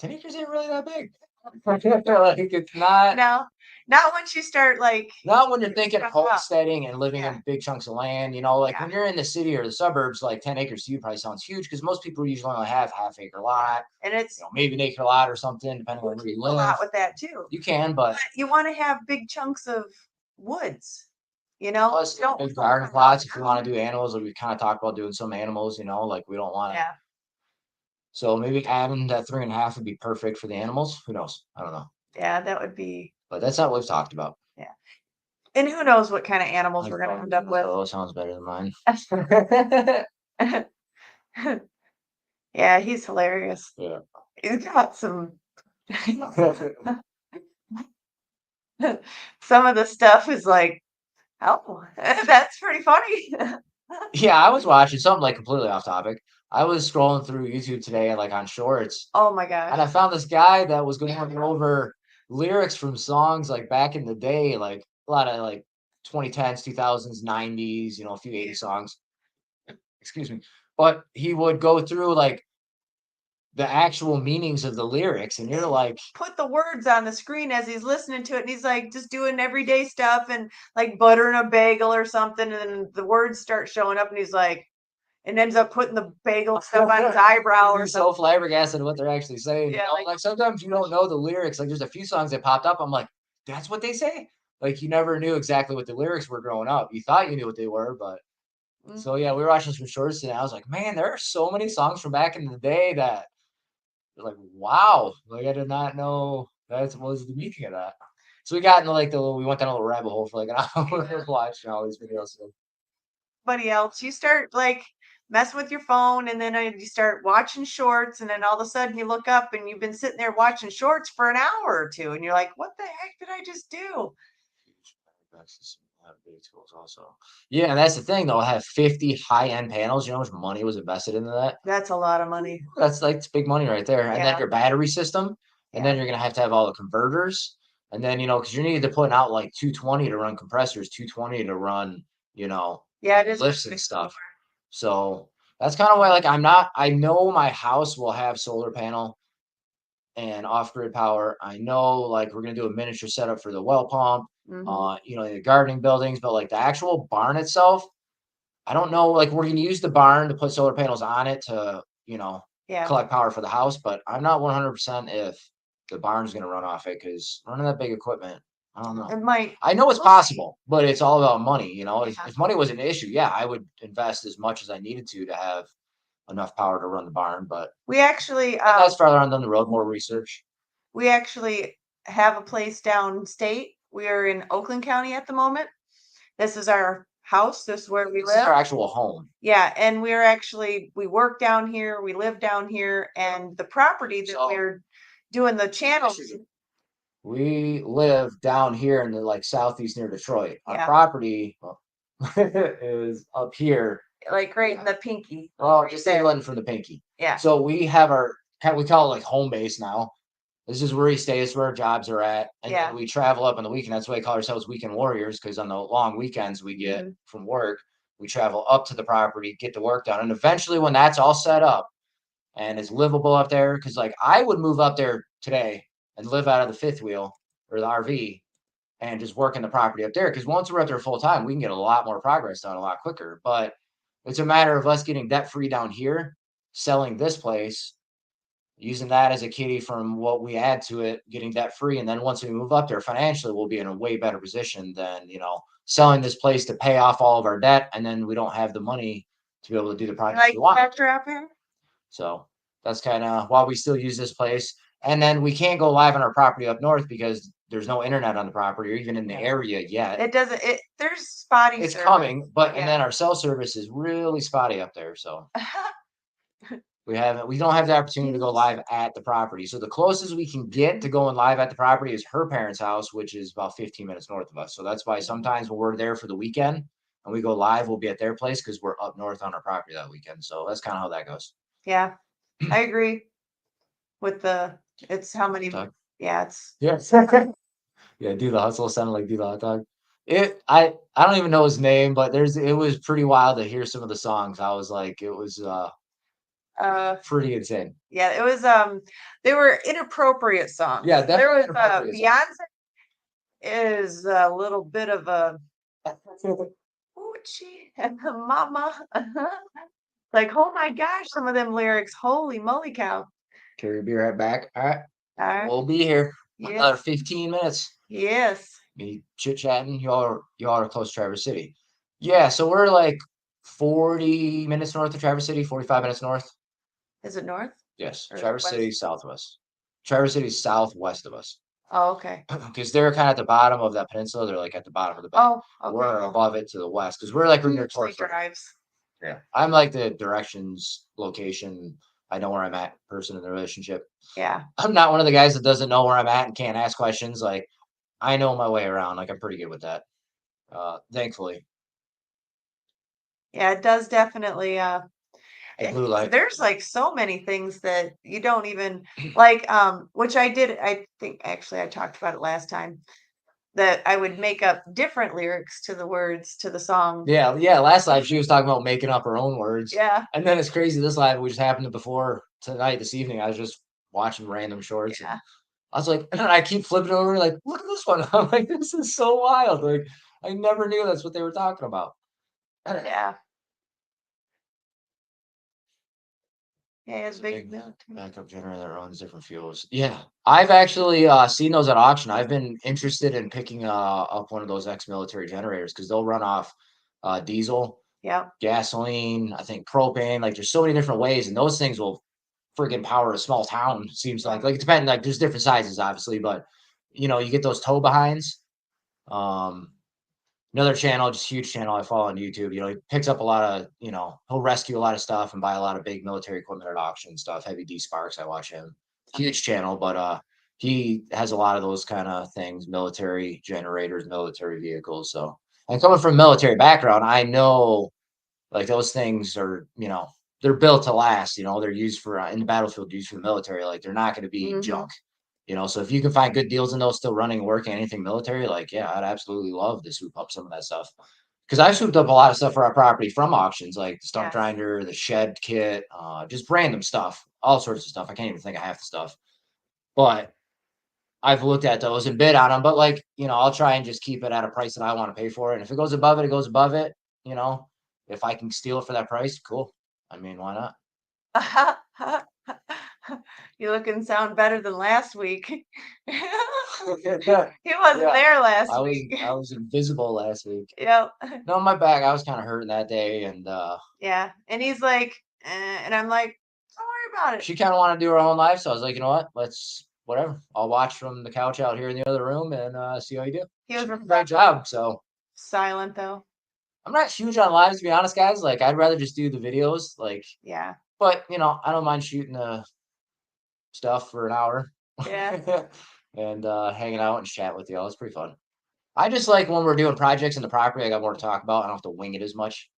10 acres ain't really that big. Like, it's not. No, not once you start like. Not when you're thinking homesteading and living in big chunks of land, like when you're in the city or the suburbs, like 10 acres to you probably sounds huge because most people usually only have half-acre lot, and it's maybe an acre lot or something, depending on where you live. A lot with that too. You can, but you want to have big chunks of woods, plus big garden plots if you want to do animals. Like we kind of talked about doing some animals, like we don't want to. Yeah. So maybe having that 3.5 would be perfect for the animals. Who knows? I don't know. Yeah, that would be. But that's not what we've talked about. Yeah. And who knows what kind of animals we're going to end up with. Oh, sounds better than mine. Yeah, he's hilarious. Yeah. He's got some. Some of the stuff is like, oh, that's pretty funny. Yeah, I was watching something like completely off topic. I was scrolling through YouTube today, like on Shorts. Oh my gosh. And I found this guy that was going over lyrics from songs like back in the day, like a lot of like 2010s, 2000s, 90s, a few 80 songs. Excuse me. But he would go through like the actual meanings of the lyrics, and you're like, put the words on the screen as he's listening to it, and he's like just doing everyday stuff and like buttering a bagel or something, and then the words start showing up, and he's like, and ends up putting the bagel stuff on his eyebrow or so flabbergasted at what they're actually saying. Yeah, like sometimes you don't know the lyrics. Like there's a few songs that popped up. I'm like, that's what they say. Like you never knew exactly what the lyrics were growing up. You thought you knew what they were, but so yeah, we were watching some shorts and I was like, man, there are so many songs from back in the day that like, wow, like I did not know that was the meaning of that. So we got into like we went down a little rabbit hole for like an hour watching all these videos. Somebody else, you start like messing with your phone, and then you start watching shorts, and then all of a sudden you look up and you've been sitting there watching shorts for an hour or two, and you're like, what the heck did I just do? Tools also. Yeah, and that's the thing though. I have 50 high-end panels. You know how much money was invested into that? That's a lot of money. That's like it's big money right there. And then your battery system, and then you're gonna have to have all the converters, and then because you're needed to put out like 220 to run compressors, 220 to run, it is lifts and stuff. So that's kind of why like I know my house will have solar panel and off-grid power. I know like we're gonna do a miniature setup for the well pump, the gardening buildings, but like the actual barn itself, I don't know. Like we're gonna use the barn to put solar panels on it to, collect power for the house, but I'm not 100% if the barn's gonna run off it because running that big equipment, I don't know. It might. I know it's possible, but it's all about money. If money was an issue, yeah, I would invest as much as I needed to have enough power to run the barn. But we actually that's farther on down the road, more research. We actually have a place downstate. We are in Oakland County at the moment. This is our house. This is where we live. This is our actual home. Yeah, and we work down here. We live down here, and the property that we're doing the channels. We live down here in the like southeast near Detroit. Our property is up here, like right in the pinky. Oh, just inland from the pinky. Yeah. So we have we call it like home base now. This is where he stays, this is where our jobs are at. And then we travel up on the weekend. That's why we call ourselves weekend warriors, because on the long weekends we get from work, we travel up to the property, get the work done. And eventually when that's all set up and it's livable up there, because like I would move up there today and live out of the fifth wheel or the RV and just work in the property up there. Because once we're up there full time, we can get a lot more progress done a lot quicker. But it's a matter of us getting debt free down here, selling this place, using that as a kitty from what we add to it, getting debt free. And then once we move up there financially, we'll be in a way better position than, selling this place to pay off all of our debt. And then we don't have the money to be able to do the project we want. So that's kind of why we still use this place. And then we can't go live on our property up north because there's no internet on the property or even in the area yet. It doesn't, there's spotty. It's coming, but and then our cell service is really spotty up there. So we don't have the opportunity to go live at the property. So the closest we can get to going live at the property is her parents' house, which is about 15 minutes north of us. So that's why sometimes when we're there for the weekend, and we go live, we'll be at their place because we're up north on our property that weekend. So that's kind of how that goes. Yeah, I agree with it's how many, Talk. yeah, it's. Yes. Yeah, do the hustle sounded like do the hot dog. I don't even know his name, but it was pretty wild to hear some of the songs. I was like, it was pretty insane. Yeah, it was they were inappropriate songs. Yeah, definitely there was inappropriate songs. Beyonce is a little bit of a Oochie and mama. Like, oh my gosh, some of them lyrics, holy moly cow. Carry, be right back. All right. All right. We'll be here. Yes. Another 15 minutes. Yes. Be chit-chatting. Y'all are close to Traverse City. Yeah, so we're like 40 minutes north of Traverse City, 45 minutes north. Is it north? Yes. Or Traverse west? City, southwest. Traverse City, southwest of us. Oh, okay. Because they're kind of at the bottom of that peninsula. They're like at the bottom of the bay. Oh, okay. We're above it to the west because we're like near Three drives. Yeah. I'm like the directions, location. I know where I'm at person in the relationship. Yeah. I'm not one of the guys that doesn't know where I'm at and can't ask questions. Like I know my way around. Like I'm pretty good with that. Thankfully. Yeah, it does definitely Blue light. there's like so many things that you don't even like, which I think actually I talked about it last time, that I would make up different lyrics to the words to the song. Yeah, last live she was talking about making up her own words. Yeah. And then it's crazy. This live, which happened before tonight, this evening, I was just watching random shorts. Yeah. I was like, and I keep flipping over, like, look at this one. I'm like, this is so wild. Like, I never knew that's what they were talking about. Yeah. Yeah, it's big backup generator that runs different fuels. Yeah, I've actually seen those at auction. I've been interested in picking up one of those ex-military generators because they'll run off diesel, Yeah. gasoline, I think propane. Like, there's so many different ways, and those things will friggin' power a small town. Seems like it depends. Like, there's different sizes, obviously, but you get those tow behinds. Another channel, just huge channel I follow on YouTube. He picks up a lot of, he'll rescue a lot of stuff and buy a lot of big military equipment at auction stuff. Heavy D Sparks, I watch him. Huge channel, but he has a lot of those kind of things, military generators, military vehicles. So, and coming from a military background, I know like those things are, they're built to last. They're used for in the battlefield, used for the military. Like they're not going to be junk. So if you can find good deals in those still running, working, anything military, like, yeah, I'd absolutely love to swoop up some of that stuff. Because I've swooped up a lot of stuff for our property from auctions, like the stump grinder, the shed kit, just random stuff, all sorts of stuff. I can't even think of half the stuff. But I've looked at those and bid on them. But like, I'll try and just keep it at a price that I want to pay for it. And if it goes above it, it goes above it. If I can steal it for that price, cool. I mean, why not? You look and sound better than last week. He wasn't there last week. I was invisible last week. Yep. No, my back, I was kind of hurting that day, and yeah, and he's like, and I'm like, don't worry about it. She kind of wanted to do her own life, so I was like, you know what? Let's whatever. I'll watch from the couch out here in the other room and see how you do. He was a great job. So silent though. I'm not huge on lives, to be honest, guys. Like, I'd rather just do the videos. Like, yeah. But I don't mind shooting the stuff for an hour. Yeah. And hanging out and chat with y'all. It's pretty fun. I just like when we're doing projects in the property, I got more to talk about. I don't have to wing it as much,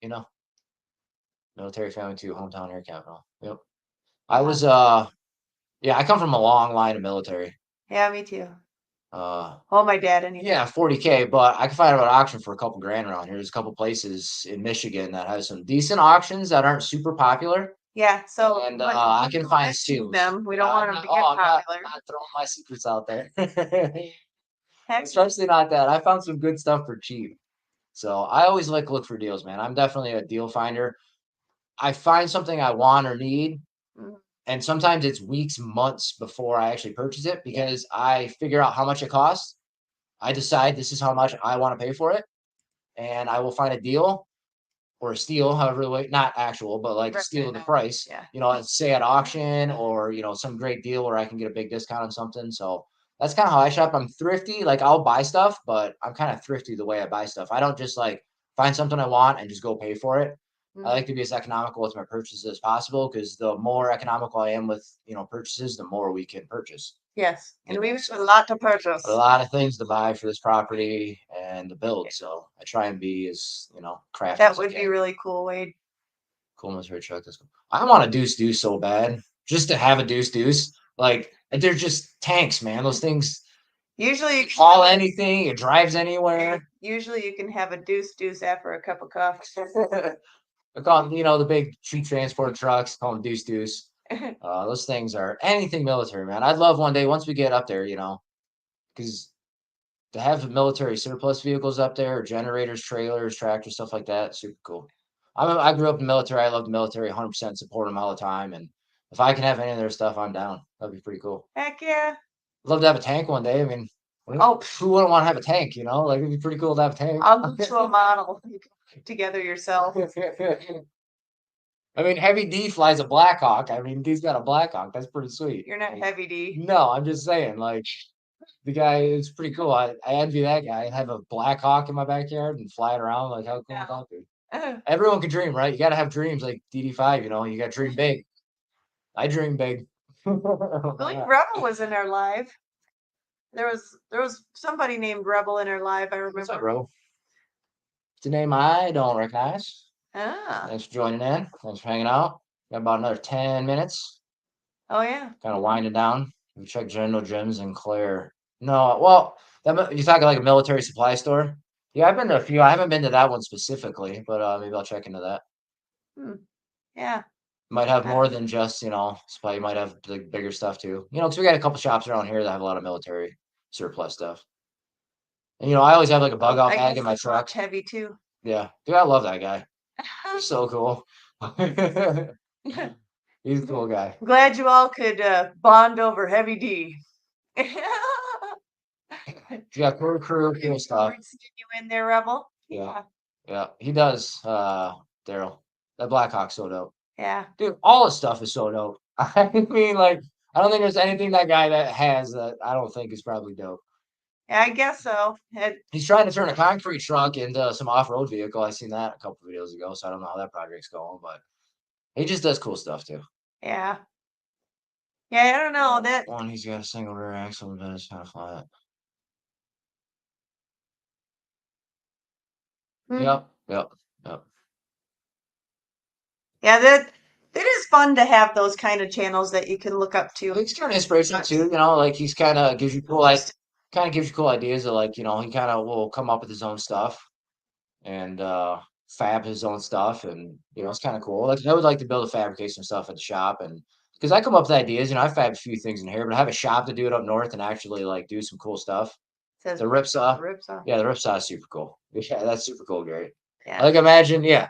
Military family too, hometown air capital. Yep. I was yeah, I come from a long line of military. Yeah, me too. My dad anyway. Yeah, 40K, but I can find out an auction for a couple grand around here. There's a couple places in Michigan that have some decent auctions that aren't super popular. Yeah, so and I can find them. We don't want them to get popular. I'm not throwing my secrets out there. Especially not that. I found some good stuff for cheap. So I always look for deals, man. I'm definitely a deal finder. I find something I want or need, and sometimes it's weeks, months before I actually purchase it because I figure out how much it costs. I decide this is how much I want to pay for it, and I will find a deal or a steal, however the way, not actual, but like steal the price, say at auction or, some great deal where I can get a big discount on something. So that's kind of how I shop. I'm thrifty. Like I'll buy stuff, but I'm kind of thrifty the way I buy stuff. I don't just like find something I want and just go pay for it. I like to be as economical with my purchases as possible because the more economical I am with purchases, the more we can purchase. Yes, and we have So a lot to purchase. a lot of things to buy for this property and to build. So I try and be as crafty That as I would be can. really cool, Wade. Cool military truck. That's cool. I want a deuce deuce so bad, just to have a deuce deuce. Like they're just tanks, man. Those things Usually, haul anything. It drives anywhere. usually you can have a deuce after a cup of coffee. I call them, the big tree transport trucks. Call them deuce deuce. Those things are anything military, man. I'd love one day once we get up there, because to have military surplus vehicles up there, generators, trailers, tractors, stuff like that, super cool. I grew up in the military. I love the military, 100% support them all the time. And if I can have any of their stuff, I'm down. That'd be pretty cool. Heck yeah. I'd love to have a tank one day. I mean, who wouldn't want to have a tank? Like it'd be pretty cool to have a tank. I'll do a model. You can put together yourself. I mean, Heavy D flies a Black Hawk. I mean, D's got a Black Hawk. That's pretty sweet. You're not Heavy D. No, I'm just saying, like, the guy is pretty cool. I envy that guy. I'd have a Black Hawk in my backyard and fly it around. Like, how cool would that be? Everyone can dream, right? You got to have dreams like DD5, you got to dream big. I dream big. I believe Rebel was in our live. There was somebody named Rebel in our live, I remember. What's up, Rebel? It's a name I don't recognize. Ah. Thanks for joining in. Thanks for hanging out. Got about another 10 minutes. Oh, yeah. Kind of winding down. We check General Gyms and Claire. No, well, you're talking like a military supply store? Yeah, I've been to a few. I haven't been to that one specifically, but maybe I'll check into that. Yeah. Might have more than just, supply. You might have the bigger stuff too. Because we got a couple shops around here that have a lot of military surplus stuff. And I always have like a bug out bag in my truck. Heavy too. Yeah, dude, I love that guy. He's so cool. He's a cool guy. I'm glad you all could bond over Heavy D. Yeah, cool stuff. You in there, Rebel? Yeah. He does. Daryl, that Black Hawk so dope. Yeah, dude, all his stuff is so dope. I mean, like, I don't think there's anything that guy that has that I don't think is probably dope. Yeah, I guess so. He's trying to turn a concrete truck into some off-road vehicle. I seen that a couple of videos ago, so I don't know how that project's going, but he just does cool stuff too. Yeah. Yeah, I don't know that one. He's got a single rear axle, but it's kind of flat. Yep. Yeah, that it is fun to have those kind of channels that you can look up to. It's kind of inspirational too, like he's kind of gives you cool ideas of like, he kind of will come up with his own stuff and fab his own stuff, and it's kind of cool. Like I would like to build a fabrication stuff at the shop, and because I come up with ideas, I fab a few things in here, but I have a shop to do it up north and actually like do some cool stuff. The ripsaw. Yeah, the ripsaw is super cool. Yeah, that's super cool, Gary. Yeah. Like imagine, yeah.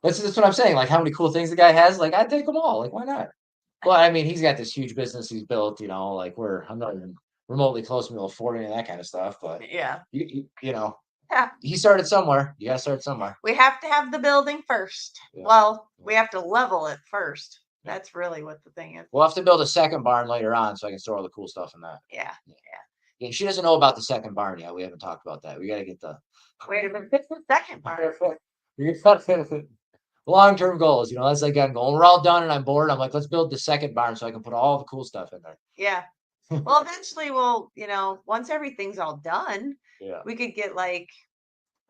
That's what I'm saying. Like how many cool things the guy has. Like I'd take them all. Like why not? Well, I mean, he's got this huge business he's built. Like I'm not even remotely close to affording that kind of stuff. But yeah, yeah. He started somewhere. You gotta start somewhere. We have to have the building first. Yeah. Well, we have to level it first. That's really what the thing is. We'll have to build a second barn later on so I can store all the cool stuff in that. Yeah. Yeah, she doesn't know about the second barn yet. We haven't talked about that. We got to get the. Wait a minute. What's the second barn? Long-term goals, that's like I'm going. We're all done, and I'm bored. I'm like, let's build the second barn so I can put all the cool stuff in there. Yeah. Well, eventually, we'll, once everything's all done, we could get like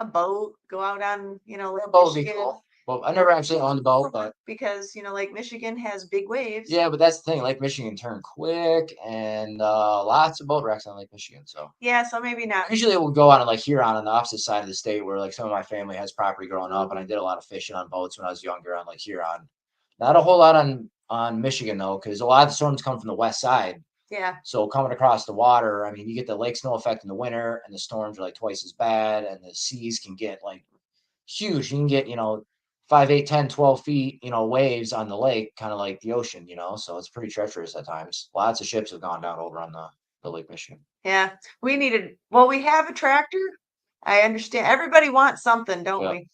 a boat, go out on, Lake Michigan. Cool. Well, I never actually owned a boat, but because Lake Michigan has big waves. Yeah, but that's the thing. Lake Michigan turn quick, and lots of boat wrecks on Lake Michigan. So yeah, so maybe not. Usually we'll go out on like Huron on the opposite side of the state, where like some of my family has property growing up, and I did a lot of fishing on boats when I was younger on like Huron. Not a whole lot on Michigan though, because a lot of the storms come from the west side. Yeah. So coming across the water, I mean, you get the lake snow effect in the winter, and the storms are like twice as bad, and the seas can get like huge. You can get 5, 8, 10, 12 feet, waves on the lake, kind of like the ocean, so it's pretty treacherous at times. Lots of ships have gone down over on the Lake Michigan. Yeah. We have a tractor. I understand. Everybody wants something, don't we?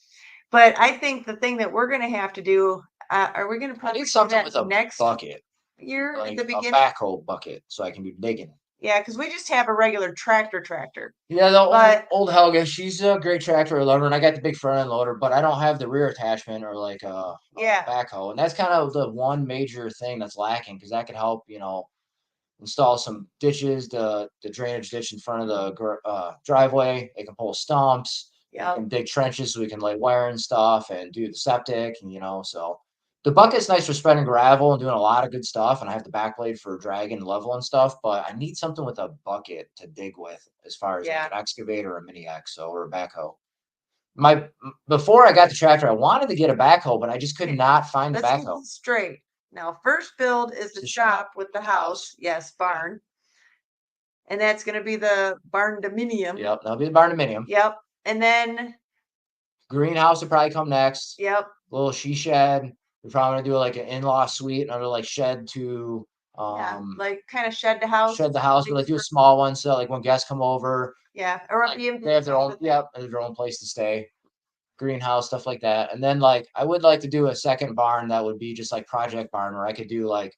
But I think the thing that we're going to have to do, are we going to probably need something with a next bucket year like at the beginning? A backhoe bucket so I can do digging. Yeah, because we just have a regular tractor. Yeah, the But old Helga, she's a great tractor or loader, and I got the big front end loader, but I don't have the rear attachment or like a yeah, backhoe, and that's kind of the one major thing that's lacking because that could help, install some ditches, the drainage ditch in front of the driveway. It can pull stumps. It yeah, can dig trenches so we can lay wire and stuff and do the septic, and so the bucket's nice for spreading gravel and doing a lot of good stuff. And I have the back blade for dragging and level and stuff, but I need something with a bucket to dig with as far as like yeah. an excavator or a mini X or a backhoe. Before I got the tractor, I wanted to get a backhoe, but I just could not find the Let's get backhoe. this straight. Now, first build is the The shop with the house. Yes, barn. And that's going to be the barn dominium. Yep, that'll be the barn dominium. Yep. And then, Greenhouse will probably come next. yep. Little she shed. We're probably gonna do like an in-law suite, another like shed to Yeah, like kind of shed the house. shed the house, but like do a small one so like when guests come over, Yeah, or like, a they have their own, yeah, they have their own place to stay. Greenhouse, stuff like that. And then like I would like to do a second barn that would be just like project barn where I could do like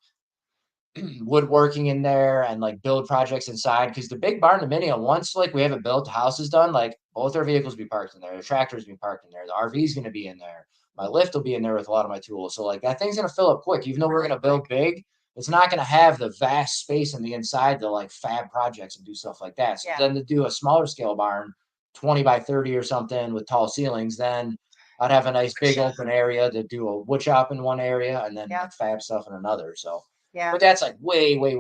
woodworking in there and like build projects inside because the big barn dominium, once like we have it built, the house is done, like both our vehicles be parked in there, the tractors be parked in there, the RV is going to be in there, my lift will be in there with a lot of my tools, so like that thing's going to fill up quick. Even though we're going to build big, it's not going to have the vast space in the inside to like fab projects and do stuff like that. So then to do a smaller scale barn, 20 by 30 or something with tall ceilings, then I'd have a nice big open area to do a wood shop in one area and then like fab stuff in another. So yeah, but that's like way way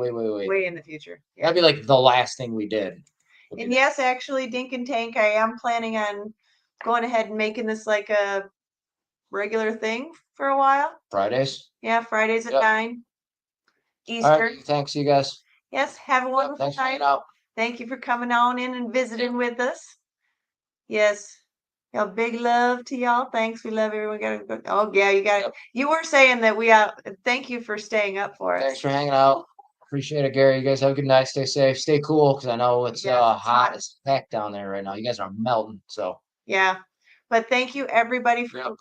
in the future. Yeah. that'd be like the last thing we did. And yes, actually, Dink and Tank, I am planning on going ahead and making this like a regular thing for a while. Fridays. Yeah, Fridays at Yep. 9 All Eastern. right. Thanks, you guys. Yes, have a Yep, wonderful thanks for hanging night. out. Thank you for coming on in and visiting with us. Yes. Y'all, big love to y'all. Thanks. We love everyone. Gotta go. Oh yeah, you got it. Yep. You were saying that we thank you for staying up for us. Thanks for hanging out. Appreciate it, Gary. You guys have a good night. Stay safe. Stay cool because I know it's Yes, it's hot as heck down there right now. You guys are melting. So yeah. But thank you everybody for Yep.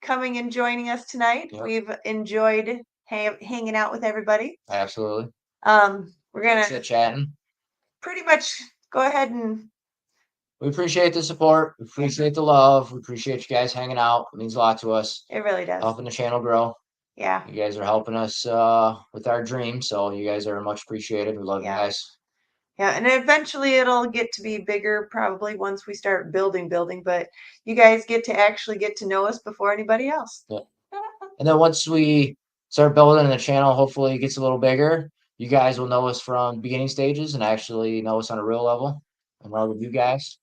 coming and joining us tonight. Yep. We've enjoyed hanging out with everybody. Absolutely. We're gonna chit chatting. pretty much go ahead and We appreciate the support. We appreciate the love. We appreciate you guys hanging out. It means a lot to us. it really does. Helping the channel grow. Yeah. You guys are helping us with our dreams, so you guys are much appreciated. We love you guys. Yeah, and eventually it'll get to be bigger probably once we start building, but you guys get to actually get to know us before anybody else. Yeah. And then once we start building and the channel hopefully gets a little bigger, you guys will know us from beginning stages and actually know us on a real level. And we're with you guys.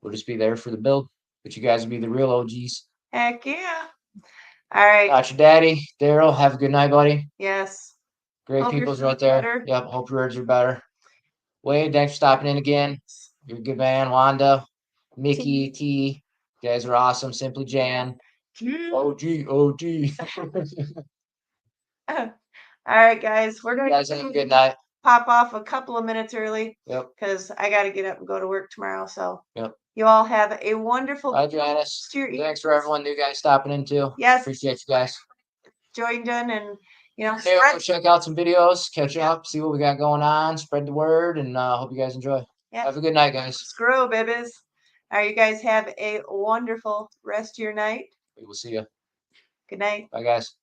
We'll just be there for the build, but you guys will be the real OGs. Heck yeah. All right. Got your daddy, Daryl. Have a good night, buddy. Yes. Great Hope your people's right food's there. better. Yep. Hope your words are better. Wade, thanks for stopping in again. You're a good man. Wanda, Mickey, T. You guys are awesome. Simply Jan. OG. All right, guys. We're You gonna guys have a good night. pop off a couple of minutes early. Yep. Because I got to get up and go to work tomorrow. So Yep. you all have a wonderful Bye, Janice. Thanks for everyone new guys stopping in too. Yes. Appreciate you guys. Joined in and go check out some videos, catch up, see what we got going on, spread the word, and hope you guys enjoy. Yeah. Have a good night, guys. Screw, babies. All right, you guys have a wonderful rest of your night. We will see you. Good night. Bye, guys.